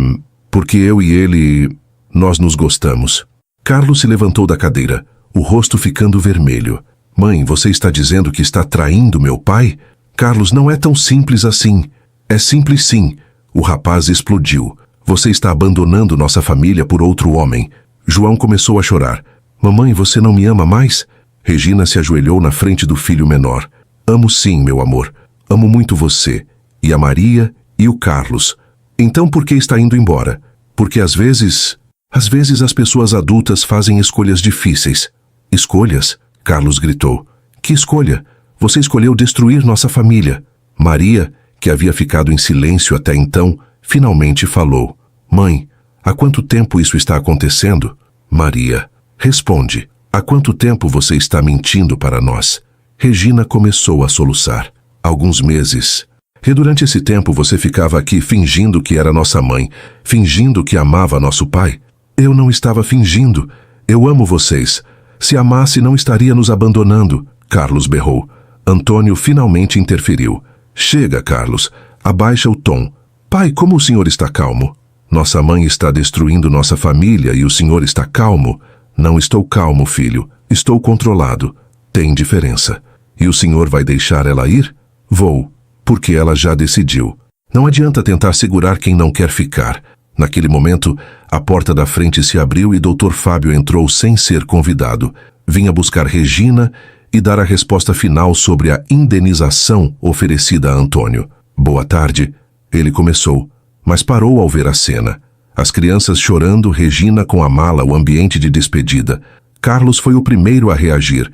S1: eu e ele, nós nos gostamos. Carlos se levantou da cadeira, o rosto ficando vermelho. Mãe, você está dizendo que está traindo meu pai? Carlos, não é tão simples assim. É simples sim. O rapaz explodiu. Você está abandonando nossa família por outro homem. João começou a chorar. Mamãe, você não me ama mais? Regina se ajoelhou na frente do filho menor. Amo sim, meu amor. Amo muito você. E a Maria e o Carlos. Então por que está indo embora? Porque às vezes as pessoas adultas fazem escolhas difíceis. Escolhas? Carlos gritou. Que escolha? Você escolheu destruir nossa família. Maria, que havia ficado em silêncio até então, finalmente falou. Mãe, há quanto tempo isso está acontecendo? Maria, responde. Há quanto tempo você está mentindo para nós? Regina começou a soluçar. Alguns meses. E durante esse tempo você ficava aqui fingindo que era nossa mãe, fingindo que amava nosso pai? Eu não estava fingindo. Eu amo vocês. Se amasse, não estaria nos abandonando, Carlos berrou. Antônio finalmente interferiu. Chega, Carlos. Abaixa o tom. Pai, como o senhor está calmo? Nossa mãe está destruindo nossa família e o senhor está calmo? Não estou calmo, filho. Estou controlado. Tem diferença. E o senhor vai deixar ela ir? Vou, porque ela já decidiu. Não adianta tentar segurar quem não quer ficar. Naquele momento, a porta da frente se abriu e Dr. Fábio entrou sem ser convidado. Vinha buscar Regina e dar a resposta final sobre a indenização oferecida a Antônio. Boa tarde, ele começou, mas parou ao ver a cena. As crianças chorando, Regina com a mala, o ambiente de despedida. Carlos foi o primeiro a reagir.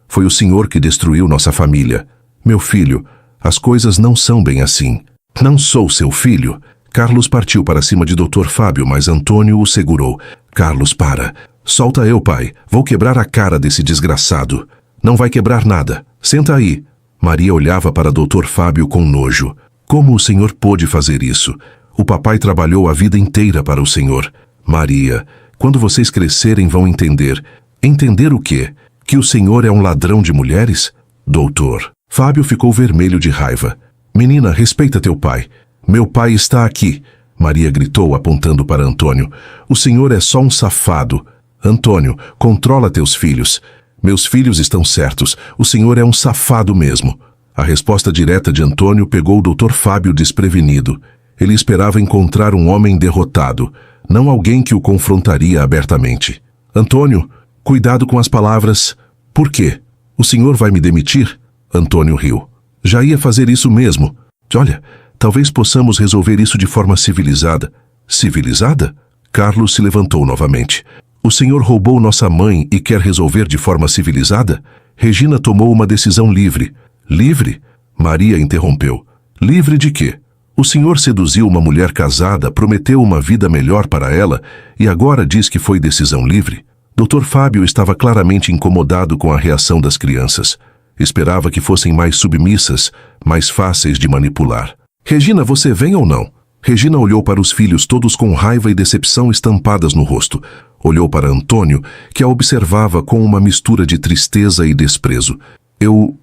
S1: Foi o senhor que destruiu nossa família. Meu filho, as coisas não são bem assim. Não sou seu filho. Carlos partiu para cima de Dr. Fábio, mas Antônio o segurou. Carlos, para. Solta eu, pai. Vou quebrar a cara desse desgraçado. Não vai quebrar nada. Senta aí. Maria olhava para Dr. Fábio com nojo. Como o senhor pôde fazer isso? O papai trabalhou a vida inteira para o senhor. Maria, quando vocês crescerem vão entender. Entender o quê? Que o senhor é um ladrão de mulheres? Doutor. Fábio ficou vermelho de raiva. Menina, respeita teu pai. Meu pai está aqui. Maria gritou, apontando para Antônio. O senhor é só um safado. Antônio, controla teus filhos. Meus filhos estão certos. O senhor é um safado mesmo. A resposta direta de Antônio pegou o Dr. Fábio desprevenido. Ele esperava encontrar um homem derrotado, não alguém que o confrontaria abertamente. Antônio, cuidado com as palavras. Por quê? O senhor vai me demitir? Antônio riu. Já ia fazer isso mesmo. Olha, talvez possamos resolver isso de forma civilizada. Civilizada? Carlos se levantou novamente. O senhor roubou nossa mãe e quer resolver de forma civilizada? Regina tomou uma decisão livre. Livre? Maria interrompeu. Livre de quê? O senhor seduziu uma mulher casada, prometeu uma vida melhor para ela e agora diz que foi decisão livre? Dr. Fábio estava claramente incomodado com a reação das crianças. Esperava que fossem mais submissas, mais fáceis de manipular. Regina, você vem ou não? Regina olhou para os filhos todos com raiva e decepção estampadas no rosto. Olhou para Antônio, que a observava com uma mistura de tristeza e desprezo. Eu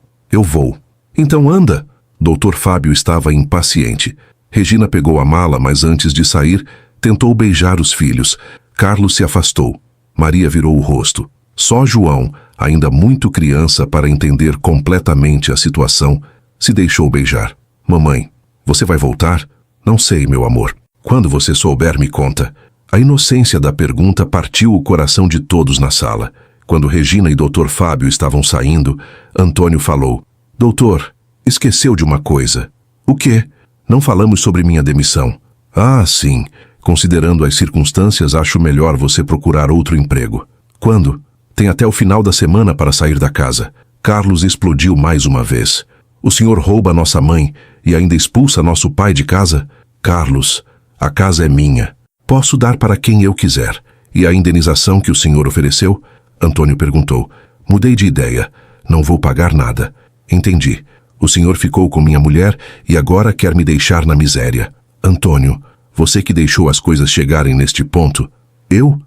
S1: vou. Então anda. Dr. Fábio estava impaciente. Regina pegou a mala, mas antes de sair, tentou beijar os filhos. Carlos se afastou. Maria virou o rosto. Só João, ainda muito criança para entender completamente a situação, se deixou beijar. Mamãe, você vai voltar? Não sei, meu amor. Quando você souber, me conta. A inocência da pergunta partiu o coração de todos na sala. Quando Regina e Dr. Fábio estavam saindo, Antônio falou: Doutor, esqueceu de uma coisa. O quê? Não falamos sobre minha demissão. Ah, sim. Considerando as circunstâncias, acho melhor você procurar outro emprego. Quando? Tem até o final da semana para sair da casa. Carlos explodiu mais uma vez. O senhor rouba nossa mãe e ainda expulsa nosso pai de casa? Carlos, a casa é minha. Posso dar para quem eu quiser. E a indenização que o senhor ofereceu? Antônio perguntou. Mudei de ideia. Não vou pagar nada. Entendi. O senhor ficou com minha mulher e agora quer me deixar na miséria. Antônio, você que deixou as coisas chegarem neste ponto. Eu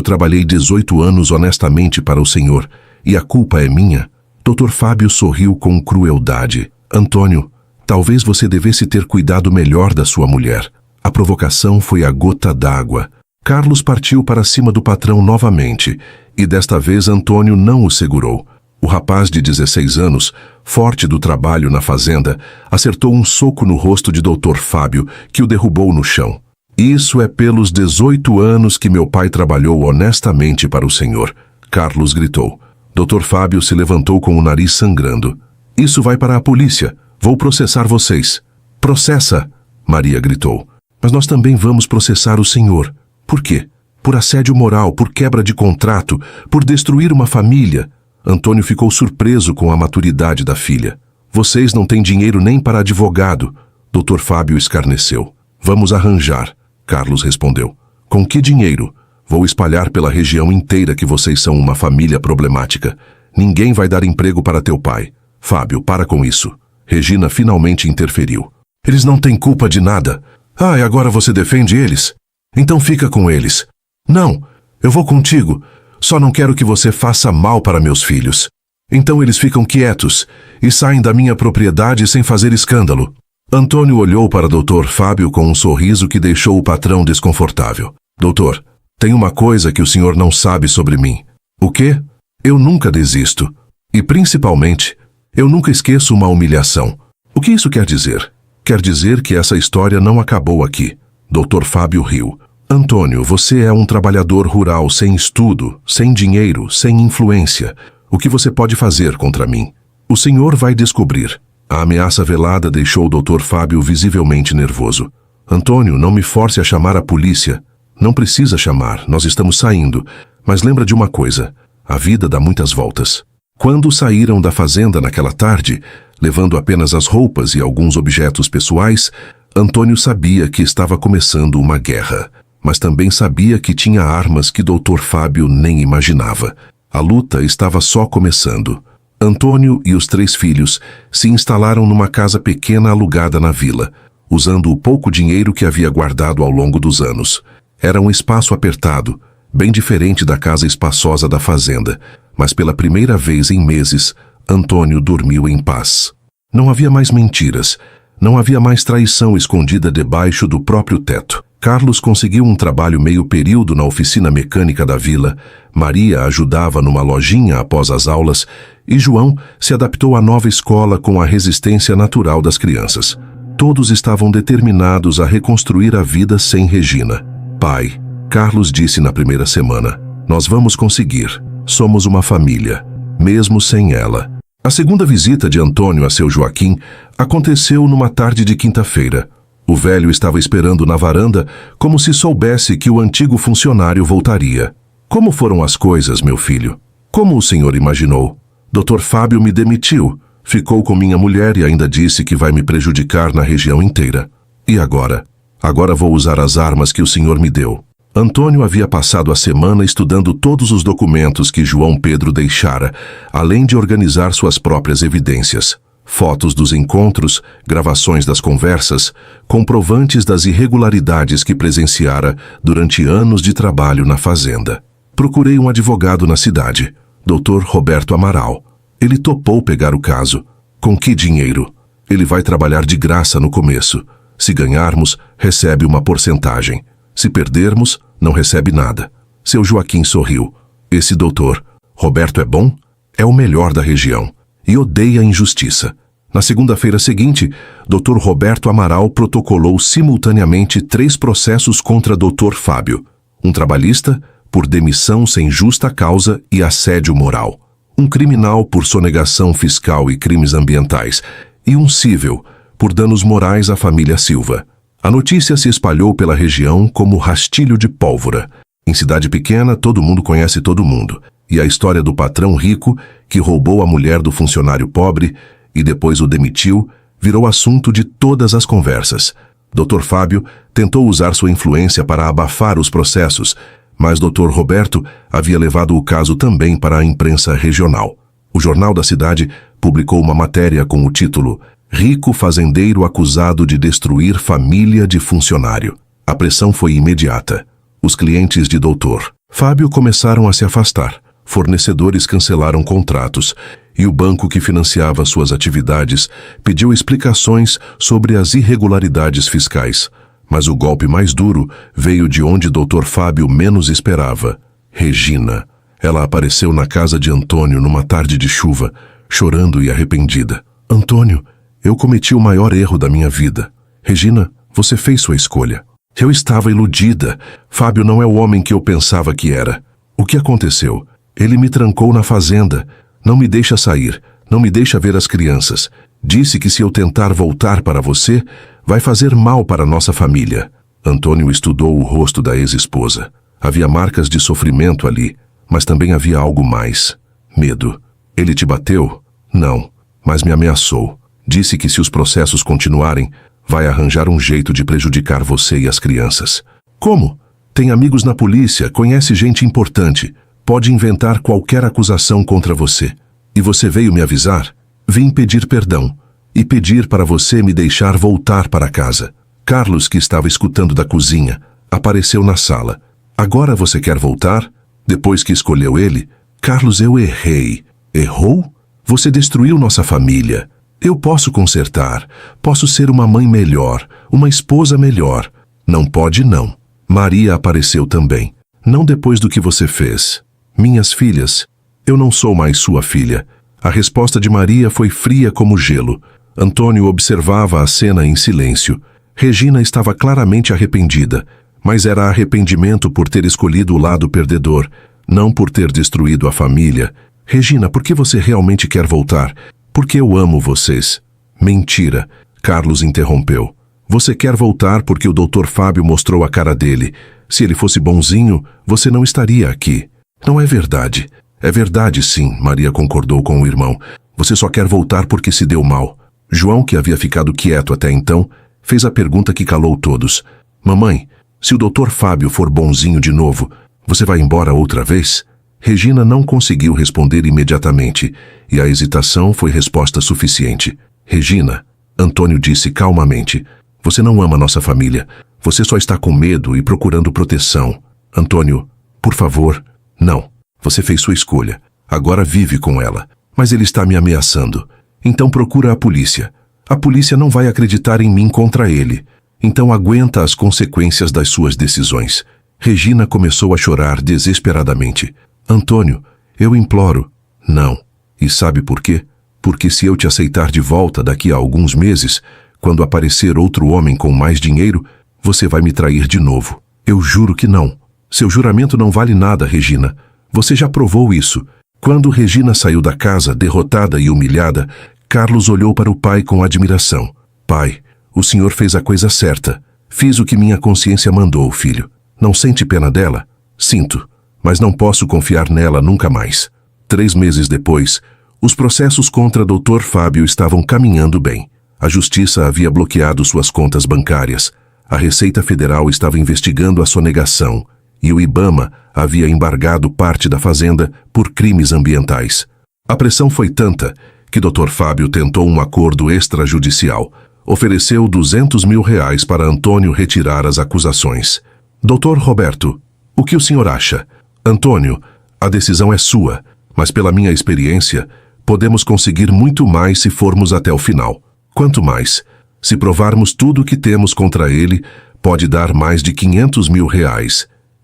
S1: trabalhei 18 anos honestamente para o senhor e a culpa é minha. Dr. Fábio sorriu com crueldade. Antônio, talvez você devesse ter cuidado melhor da sua mulher. A provocação foi a gota d'água. Carlos partiu para cima do patrão novamente e desta vez Antônio não o segurou. O rapaz de 16 anos, forte do trabalho na fazenda, acertou um soco no rosto de Dr. Fábio, que o derrubou no chão. Isso é pelos 18 anos que meu pai trabalhou honestamente para o senhor, Carlos gritou. Dr. Fábio se levantou com o nariz sangrando. Isso vai para a polícia. Vou processar vocês. Processa, Maria gritou. Mas nós também vamos processar o senhor. Por quê? Por assédio moral, por quebra de contrato, por destruir uma família. Antônio ficou surpreso com a maturidade da filha. Vocês não têm dinheiro nem para advogado. Dr. Fábio escarneceu. Vamos arranjar, Carlos respondeu. Com que dinheiro? Vou espalhar pela região inteira que vocês são uma família problemática. Ninguém vai dar emprego para teu pai. Fábio, para com isso. Regina finalmente interferiu. Eles não têm culpa de nada. Ah, e agora você defende eles? Então fica com eles. Não, eu vou contigo. Só não quero que você faça mal para meus filhos. Então eles ficam quietos e saem da minha propriedade sem fazer escândalo. Antônio olhou para Dr. Fábio com um sorriso que deixou o patrão desconfortável. Doutor, tem uma coisa que o senhor não sabe sobre mim. O quê? Eu nunca desisto. E principalmente, eu nunca esqueço uma humilhação. O que isso quer dizer? Quer dizer que essa história não acabou aqui. Dr. Fábio riu. Antônio, você é um trabalhador rural sem estudo, sem dinheiro, sem influência. O que você pode fazer contra mim? O senhor vai descobrir. A ameaça velada deixou o Dr. Fábio visivelmente nervoso. Antônio, não me force a chamar a polícia. Não precisa chamar, nós estamos saindo. Mas lembra de uma coisa, a vida dá muitas voltas. Quando saíram da fazenda naquela tarde, levando apenas as roupas e alguns objetos pessoais, Antônio sabia que estava começando uma guerra. Mas também sabia que tinha armas que Dr. Fábio nem imaginava. A luta estava só começando. Antônio e os 3 filhos se instalaram numa casa pequena alugada na vila, usando o pouco dinheiro que havia guardado ao longo dos anos. Era um espaço apertado, bem diferente da casa espaçosa da fazenda, mas pela primeira vez em meses, Antônio dormiu em paz. Não havia mais mentiras, não havia mais traição escondida debaixo do próprio teto. Carlos conseguiu um trabalho meio período na oficina mecânica da vila, Maria ajudava numa lojinha após as aulas e João se adaptou à nova escola com a resistência natural das crianças. Todos estavam determinados a reconstruir a vida sem Regina. Pai, Carlos disse na primeira semana, nós vamos conseguir. Somos uma família, mesmo sem ela. A segunda visita de Antônio a seu Joaquim aconteceu numa tarde de quinta-feira. O velho estava esperando na varanda como se soubesse que o antigo funcionário voltaria. Como foram as coisas, meu filho? Como o senhor imaginou? Dr. Fábio me demitiu, ficou com minha mulher e ainda disse que vai me prejudicar na região inteira. E agora? Agora vou usar as armas que o senhor me deu. Antônio havia passado a semana estudando todos os documentos que João Pedro deixara, além de organizar suas próprias evidências. Fotos dos encontros, gravações das conversas, comprovantes das irregularidades que presenciara durante anos de trabalho na fazenda. Procurei um advogado na cidade, Dr. Roberto Amaral. Ele topou pegar o caso. Com que dinheiro? Ele vai trabalhar de graça no começo. Se ganharmos, recebe uma porcentagem. Se perdermos, não recebe nada. Seu Joaquim sorriu. Esse doutor, Roberto, é bom? É o melhor da região. E odeia a injustiça. Na segunda-feira seguinte, Dr. Roberto Amaral protocolou simultaneamente 3 processos contra Dr. Fábio. Um trabalhista, por demissão sem justa causa e assédio moral. Um criminal por sonegação fiscal e crimes ambientais. E um cível, por danos morais à família Silva. A notícia se espalhou pela região como rastilho de pólvora. Em cidade pequena, todo mundo conhece todo mundo. E a história do patrão rico, que roubou a mulher do funcionário pobre e depois o demitiu, virou assunto de todas as conversas. Dr. Fábio tentou usar sua influência para abafar os processos, mas Dr. Roberto havia levado o caso também para a imprensa regional. O jornal da cidade publicou uma matéria com o título "Rico fazendeiro acusado de destruir família de funcionário". A pressão foi imediata. Os clientes de Dr. Fábio começaram a se afastar. Fornecedores cancelaram contratos e o banco que financiava suas atividades pediu explicações sobre as irregularidades fiscais. Mas o golpe mais duro veio de onde Dr. Fábio menos esperava. Regina. Ela apareceu na casa de Antônio numa tarde de chuva, chorando e arrependida. "Antônio, eu cometi o maior erro da minha vida. Regina, você fez sua escolha. Eu estava iludida. Fábio não é o homem que eu pensava que era. O que aconteceu? Ele me trancou na fazenda. Não me deixa sair. Não me deixa ver as crianças. Disse que se eu tentar voltar para você, vai fazer mal para nossa família." Antônio estudou o rosto da ex-esposa. Havia marcas de sofrimento ali, mas também havia algo mais. Medo. "Ele te bateu?" "Não, mas me ameaçou. Disse que se os processos continuarem, vai arranjar um jeito de prejudicar você e as crianças." "Como?" "Tem amigos na polícia, conhece gente importante. Pode inventar qualquer acusação contra você. E você veio me avisar? Vim pedir perdão. E pedir para você me deixar voltar para casa." Carlos, que estava escutando da cozinha, apareceu na sala. "Agora você quer voltar? Depois que escolheu ele?" "Carlos, eu errei." "Errou? Você destruiu nossa família. Eu posso consertar. Posso ser uma mãe melhor, uma esposa melhor." "Não pode, não." Maria apareceu também. "Não depois do que você fez." "Minhas filhas, eu não sou mais sua filha." A resposta de Maria foi fria como gelo. Antônio observava a cena em silêncio. Regina estava claramente arrependida, mas era arrependimento por ter escolhido o lado perdedor, não por ter destruído a família. "Regina, por que você realmente quer voltar?" "Porque eu amo vocês." "Mentira." Carlos interrompeu. "Você quer voltar porque o Dr. Fábio mostrou a cara dele. Se ele fosse bonzinho, você não estaria aqui." "Não é verdade." "É verdade, sim," Maria concordou com o irmão. "Você só quer voltar porque se deu mal." João, que havia ficado quieto até então, fez a pergunta que calou todos. "Mamãe, se o Dr. Fábio for bonzinho de novo, você vai embora outra vez?" Regina não conseguiu responder imediatamente, e a hesitação foi resposta suficiente. "Regina," Antônio disse calmamente, "você não ama nossa família. Você só está com medo e procurando proteção." "Antônio, por favor." "Não. Você fez sua escolha. Agora vive com ela. Mas ele está me ameaçando. Então procura a polícia. A polícia não vai acreditar em mim contra ele. Então aguenta as consequências das suas decisões." Regina começou a chorar desesperadamente. "Antônio, eu imploro." "Não. E sabe por quê? Porque se eu te aceitar de volta daqui a alguns meses, quando aparecer outro homem com mais dinheiro, você vai me trair de novo." "Eu juro que não." "Seu juramento não vale nada, Regina. Você já provou isso." Quando Regina saiu da casa, derrotada e humilhada, Carlos olhou para o pai com admiração. "Pai, o senhor fez a coisa certa. Fiz o que minha consciência mandou, filho. Não sente pena dela?" "Sinto. mas não posso confiar nela nunca mais. 3 meses depois, os processos contra Dr. Fábio estavam caminhando bem. A Justiça havia bloqueado suas contas bancárias, a Receita Federal estava investigando a sonegação e o IBAMA havia embargado parte da fazenda por crimes ambientais. A pressão foi tanta que Dr. Fábio tentou um acordo extrajudicial. Ofereceu R$200 mil para Antônio retirar as acusações. Dr. Roberto, o que o senhor acha? Antônio, a decisão é sua, mas pela minha experiência, podemos conseguir muito mais se formos até o final. Quanto mais? Se provarmos tudo o que temos contra ele, pode dar mais de R$500 mil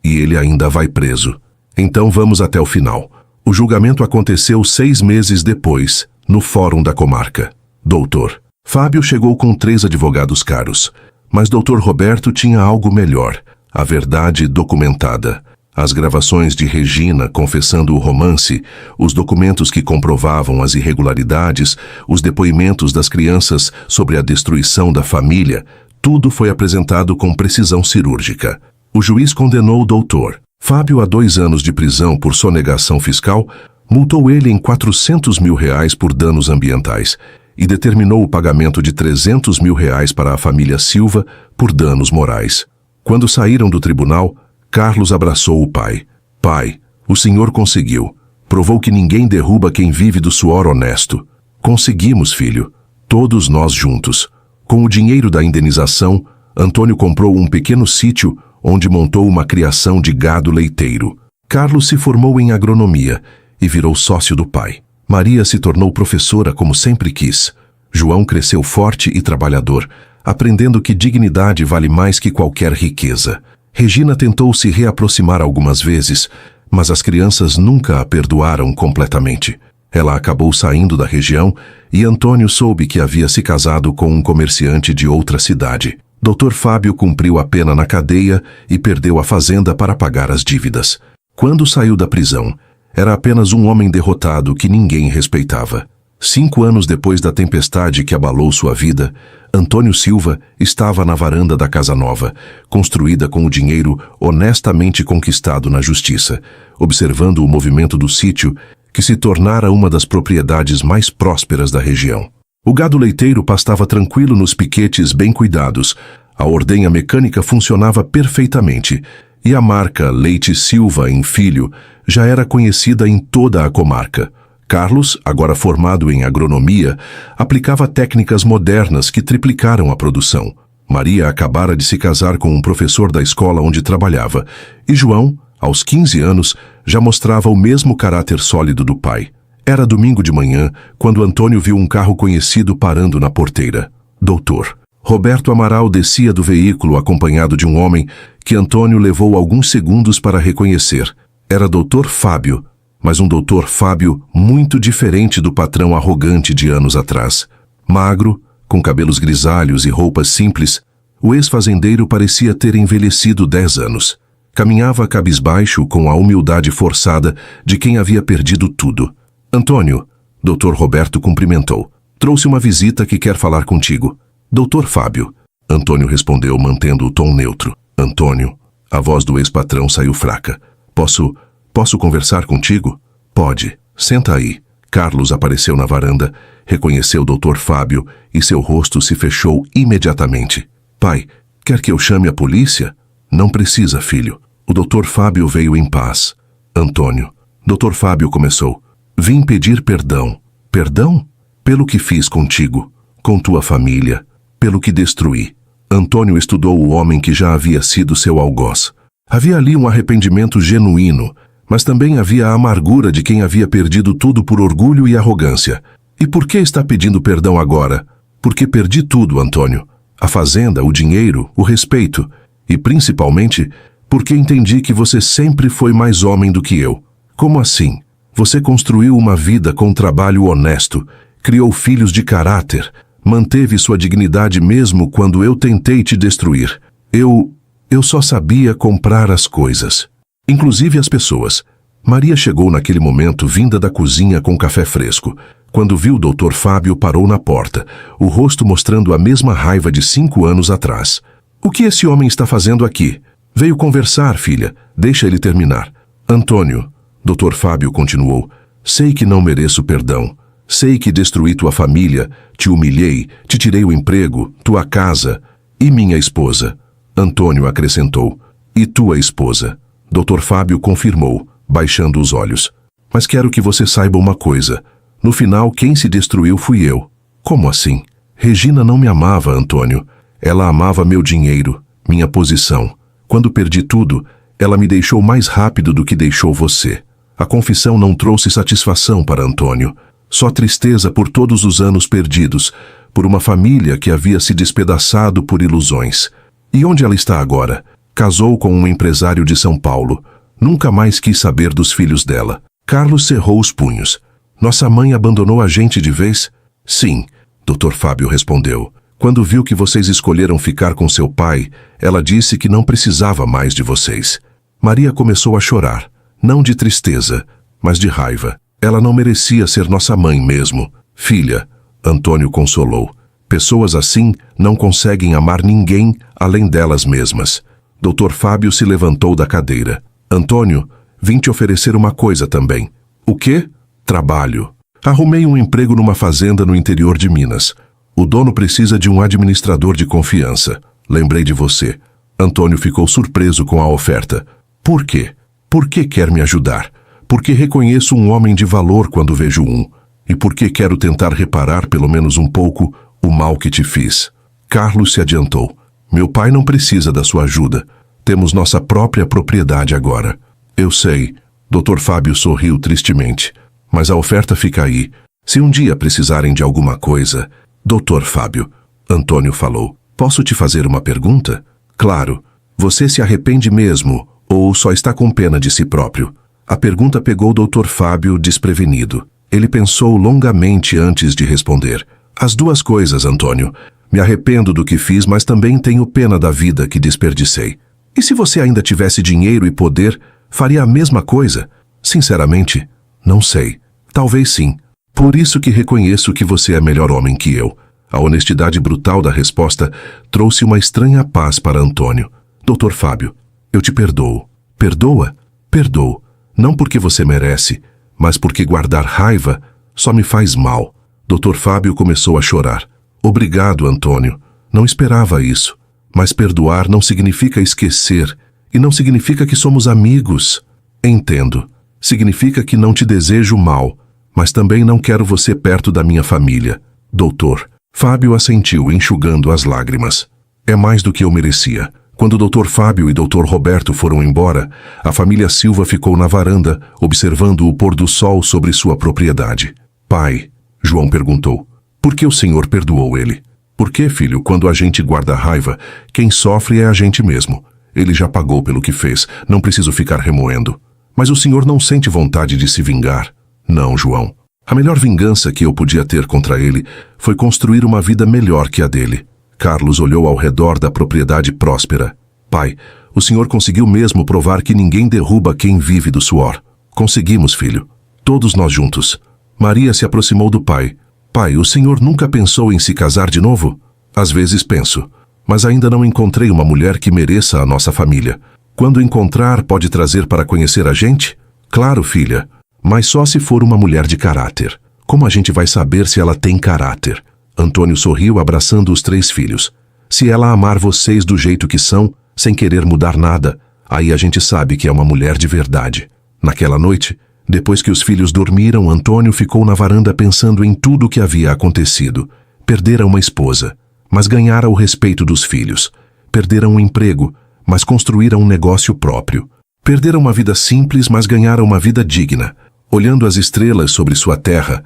S1: e ele ainda vai preso. Então vamos até o final. O julgamento aconteceu 6 meses depois, no Fórum da Comarca. Doutor Fábio chegou com 3 advogados caros, mas Dr. Roberto tinha algo melhor, a verdade documentada. As gravações de Regina confessando o romance, os documentos que comprovavam as irregularidades, os depoimentos das crianças sobre a destruição da família, tudo foi apresentado com precisão cirúrgica. O juiz condenou o doutor Fábio a 2 anos de prisão por sonegação fiscal, multou ele em R$400 mil por danos ambientais e determinou o pagamento de R$300 mil para a família Silva por danos morais. Quando saíram do tribunal, Carlos abraçou o pai. Pai, o senhor conseguiu. Provou que ninguém derruba quem vive do suor honesto. Conseguimos, filho. Todos nós juntos. Com o dinheiro da indenização, Antônio comprou um pequeno sítio onde montou uma criação de gado leiteiro. Carlos se formou em agronomia e virou sócio do pai. Maria se tornou professora como sempre quis. João cresceu forte e trabalhador, aprendendo que dignidade vale mais que qualquer riqueza. Regina tentou se reaproximar algumas vezes, mas as crianças nunca a perdoaram completamente. Ela acabou saindo da região e Antônio soube que havia se casado com um comerciante de outra cidade. Dr. Fábio cumpriu a pena na cadeia e perdeu a fazenda para pagar as dívidas. Quando saiu da prisão, era apenas um homem derrotado que ninguém respeitava. 5 anos depois da tempestade que abalou sua vida, Antônio Silva estava na varanda da casa nova, construída com o dinheiro honestamente conquistado na justiça, observando o movimento do sítio, que se tornara uma das propriedades mais prósperas da região. O gado leiteiro pastava tranquilo nos piquetes bem cuidados, a ordenha mecânica funcionava perfeitamente, e a marca Leite Silva em Filho já era conhecida em toda a comarca. Carlos, agora formado em agronomia, aplicava técnicas modernas que triplicaram a produção. Maria acabara de se casar com um professor da escola onde trabalhava, e João, aos 15 anos, já mostrava o mesmo caráter sólido do pai. Era domingo de manhã, quando Antônio viu um carro conhecido parando na porteira. Doutor Roberto Amaral descia do veículo acompanhado de um homem que Antônio levou alguns segundos para reconhecer. Era Dr. Fábio, mas um Dr. Fábio muito diferente do patrão arrogante de anos atrás. Magro, com cabelos grisalhos e roupas simples, o ex-fazendeiro parecia ter envelhecido 10 anos. Caminhava cabisbaixo com a humildade forçada de quem havia perdido tudo. Antônio, Dr. Roberto cumprimentou. Trouxe uma visita que quer falar contigo. Dr. Fábio. Antônio respondeu mantendo o tom neutro. Antônio, a voz do ex-patrão saiu fraca. Posso conversar contigo? Pode. Senta aí. Carlos apareceu na varanda, reconheceu o Dr. Fábio e seu rosto se fechou imediatamente. Pai, quer que eu chame a polícia? Não precisa, filho. O Dr. Fábio veio em paz. Antônio. Dr. Fábio começou. Vim pedir perdão. Perdão? Pelo que fiz contigo, com tua família, pelo que destruí. Antônio estudou o homem que já havia sido seu algoz. Havia ali um arrependimento genuíno, mas também havia a amargura de quem havia perdido tudo por orgulho e arrogância. E por que está pedindo perdão agora? Porque perdi tudo, Antônio. A fazenda, o dinheiro, o respeito. E principalmente, porque entendi que você sempre foi mais homem do que eu. Como assim? Você construiu uma vida com trabalho honesto, criou filhos de caráter, manteve sua dignidade mesmo quando eu tentei te destruir. Eu só sabia comprar as coisas, inclusive as pessoas. Maria chegou naquele momento vinda da cozinha com café fresco. Quando viu o Dr. Fábio, parou na porta, o rosto mostrando a mesma raiva de 5 anos atrás. O que esse homem está fazendo aqui? Veio conversar, filha. Deixa ele terminar. Antônio, Dr. Fábio continuou, sei que não mereço perdão. Sei que destruí tua família, te humilhei, te tirei o emprego, tua casa e minha esposa. Antônio acrescentou, e tua esposa. Dr. Fábio confirmou, baixando os olhos. Mas quero que você saiba uma coisa. No final, quem se destruiu fui eu. Como assim? Regina não me amava, Antônio. Ela amava meu dinheiro, minha posição. Quando perdi tudo, ela me deixou mais rápido do que deixou você. A confissão não trouxe satisfação para Antônio. Só tristeza por todos os anos perdidos, por uma família que havia se despedaçado por ilusões. E onde ela está agora? Casou com um empresário de São Paulo. Nunca mais quis saber dos filhos dela. Carlos cerrou os punhos. Nossa mãe abandonou a gente de vez? Sim, Dr. Fábio respondeu. Quando viu que vocês escolheram ficar com seu pai, ela disse que não precisava mais de vocês. Maria começou a chorar, não de tristeza, mas de raiva. Ela não merecia ser nossa mãe mesmo. Filha, Antônio consolou. Pessoas assim não conseguem amar ninguém além delas mesmas. Dr. Fábio se levantou da cadeira. Antônio, vim te oferecer uma coisa também. O quê? Trabalho. Arrumei um emprego numa fazenda no interior de Minas. O dono precisa de um administrador de confiança. Lembrei de você. Antônio ficou surpreso com a oferta. Por quê? Por que quer me ajudar? Porque reconheço um homem de valor quando vejo um. E porque quero tentar reparar pelo menos um pouco o mal que te fiz. Carlos se adiantou. Meu pai não precisa da sua ajuda. Temos nossa própria propriedade agora. Eu sei. Dr. Fábio sorriu tristemente. Mas a oferta fica aí. Se um dia precisarem de alguma coisa... Dr. Fábio, Antônio falou. Posso te fazer uma pergunta? Claro. Você se arrepende mesmo ou só está com pena de si próprio? A pergunta pegou o Dr. Fábio desprevenido. Ele pensou longamente antes de responder. As duas coisas, Antônio. Me arrependo do que fiz, mas também tenho pena da vida que desperdicei. E se você ainda tivesse dinheiro e poder, faria a mesma coisa? Sinceramente, não sei. Talvez sim. Por isso que reconheço que você é melhor homem que eu. A honestidade brutal da resposta trouxe uma estranha paz para Antônio. Dr. Fábio, eu te perdoo. Perdoa? Perdoo. Não porque você merece, mas porque guardar raiva só me faz mal. Dr. Fábio começou a chorar. Obrigado, Antônio. Não esperava isso. Mas perdoar não significa esquecer e não significa que somos amigos. Entendo. Significa que não te desejo mal, mas também não quero você perto da minha família. Doutor. Fábio assentiu, enxugando as lágrimas. É mais do que eu merecia. Quando o Dr. Fábio e Dr. Roberto foram embora, a família Silva ficou na varanda, observando o pôr do sol sobre sua propriedade. Pai, João perguntou, por que o senhor perdoou ele? Por que, filho, quando a gente guarda raiva, quem sofre é a gente mesmo. Ele já pagou pelo que fez, não preciso ficar remoendo. Mas o senhor não sente vontade de se vingar? Não, João. A melhor vingança que eu podia ter contra ele foi construir uma vida melhor que a dele. Carlos olhou ao redor da propriedade próspera. Pai, o senhor conseguiu mesmo provar que ninguém derruba quem vive do suor. Conseguimos, filho. Todos nós juntos. Maria se aproximou do pai. Pai, o senhor nunca pensou em se casar de novo? Às vezes penso. Mas ainda não encontrei uma mulher que mereça a nossa família. Quando encontrar, pode trazer para conhecer a gente? Claro, filha. Mas só se for uma mulher de caráter. Como a gente vai saber se ela tem caráter? Antônio sorriu abraçando os 3 filhos. Se ela amar vocês do jeito que são, sem querer mudar nada, aí a gente sabe que é uma mulher de verdade. Naquela noite, depois que os filhos dormiram, Antônio ficou na varanda pensando em tudo o que havia acontecido. Perdera uma esposa, mas ganhara o respeito dos filhos. Perdera um emprego, mas construíra um negócio próprio. Perdera uma vida simples, mas ganhara uma vida digna. Olhando as estrelas sobre sua terra,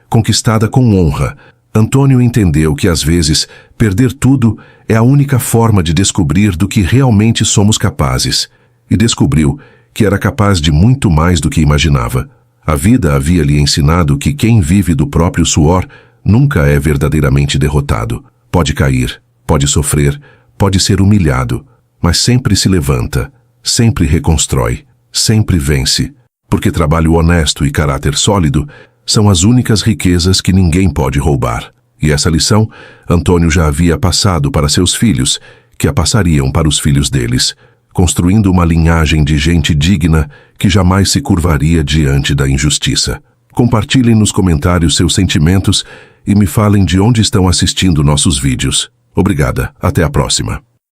S1: conquistada com honra, Antônio entendeu que às vezes perder tudo é a única forma de descobrir do que realmente somos capazes. E descobriu que era capaz de muito mais do que imaginava. A vida havia lhe ensinado que quem vive do próprio suor nunca é verdadeiramente derrotado. Pode cair, pode sofrer, pode ser humilhado, mas sempre se levanta, sempre reconstrói, sempre vence. Porque trabalho honesto e caráter sólido são as únicas riquezas que ninguém pode roubar. E essa lição, Antônio já havia passado para seus filhos, que a passariam para os filhos deles. construindo uma linhagem de gente digna que jamais se curvaria diante da injustiça. Compartilhem nos comentários seus sentimentos e me falem de onde estão assistindo nossos vídeos. Obrigada, até a próxima.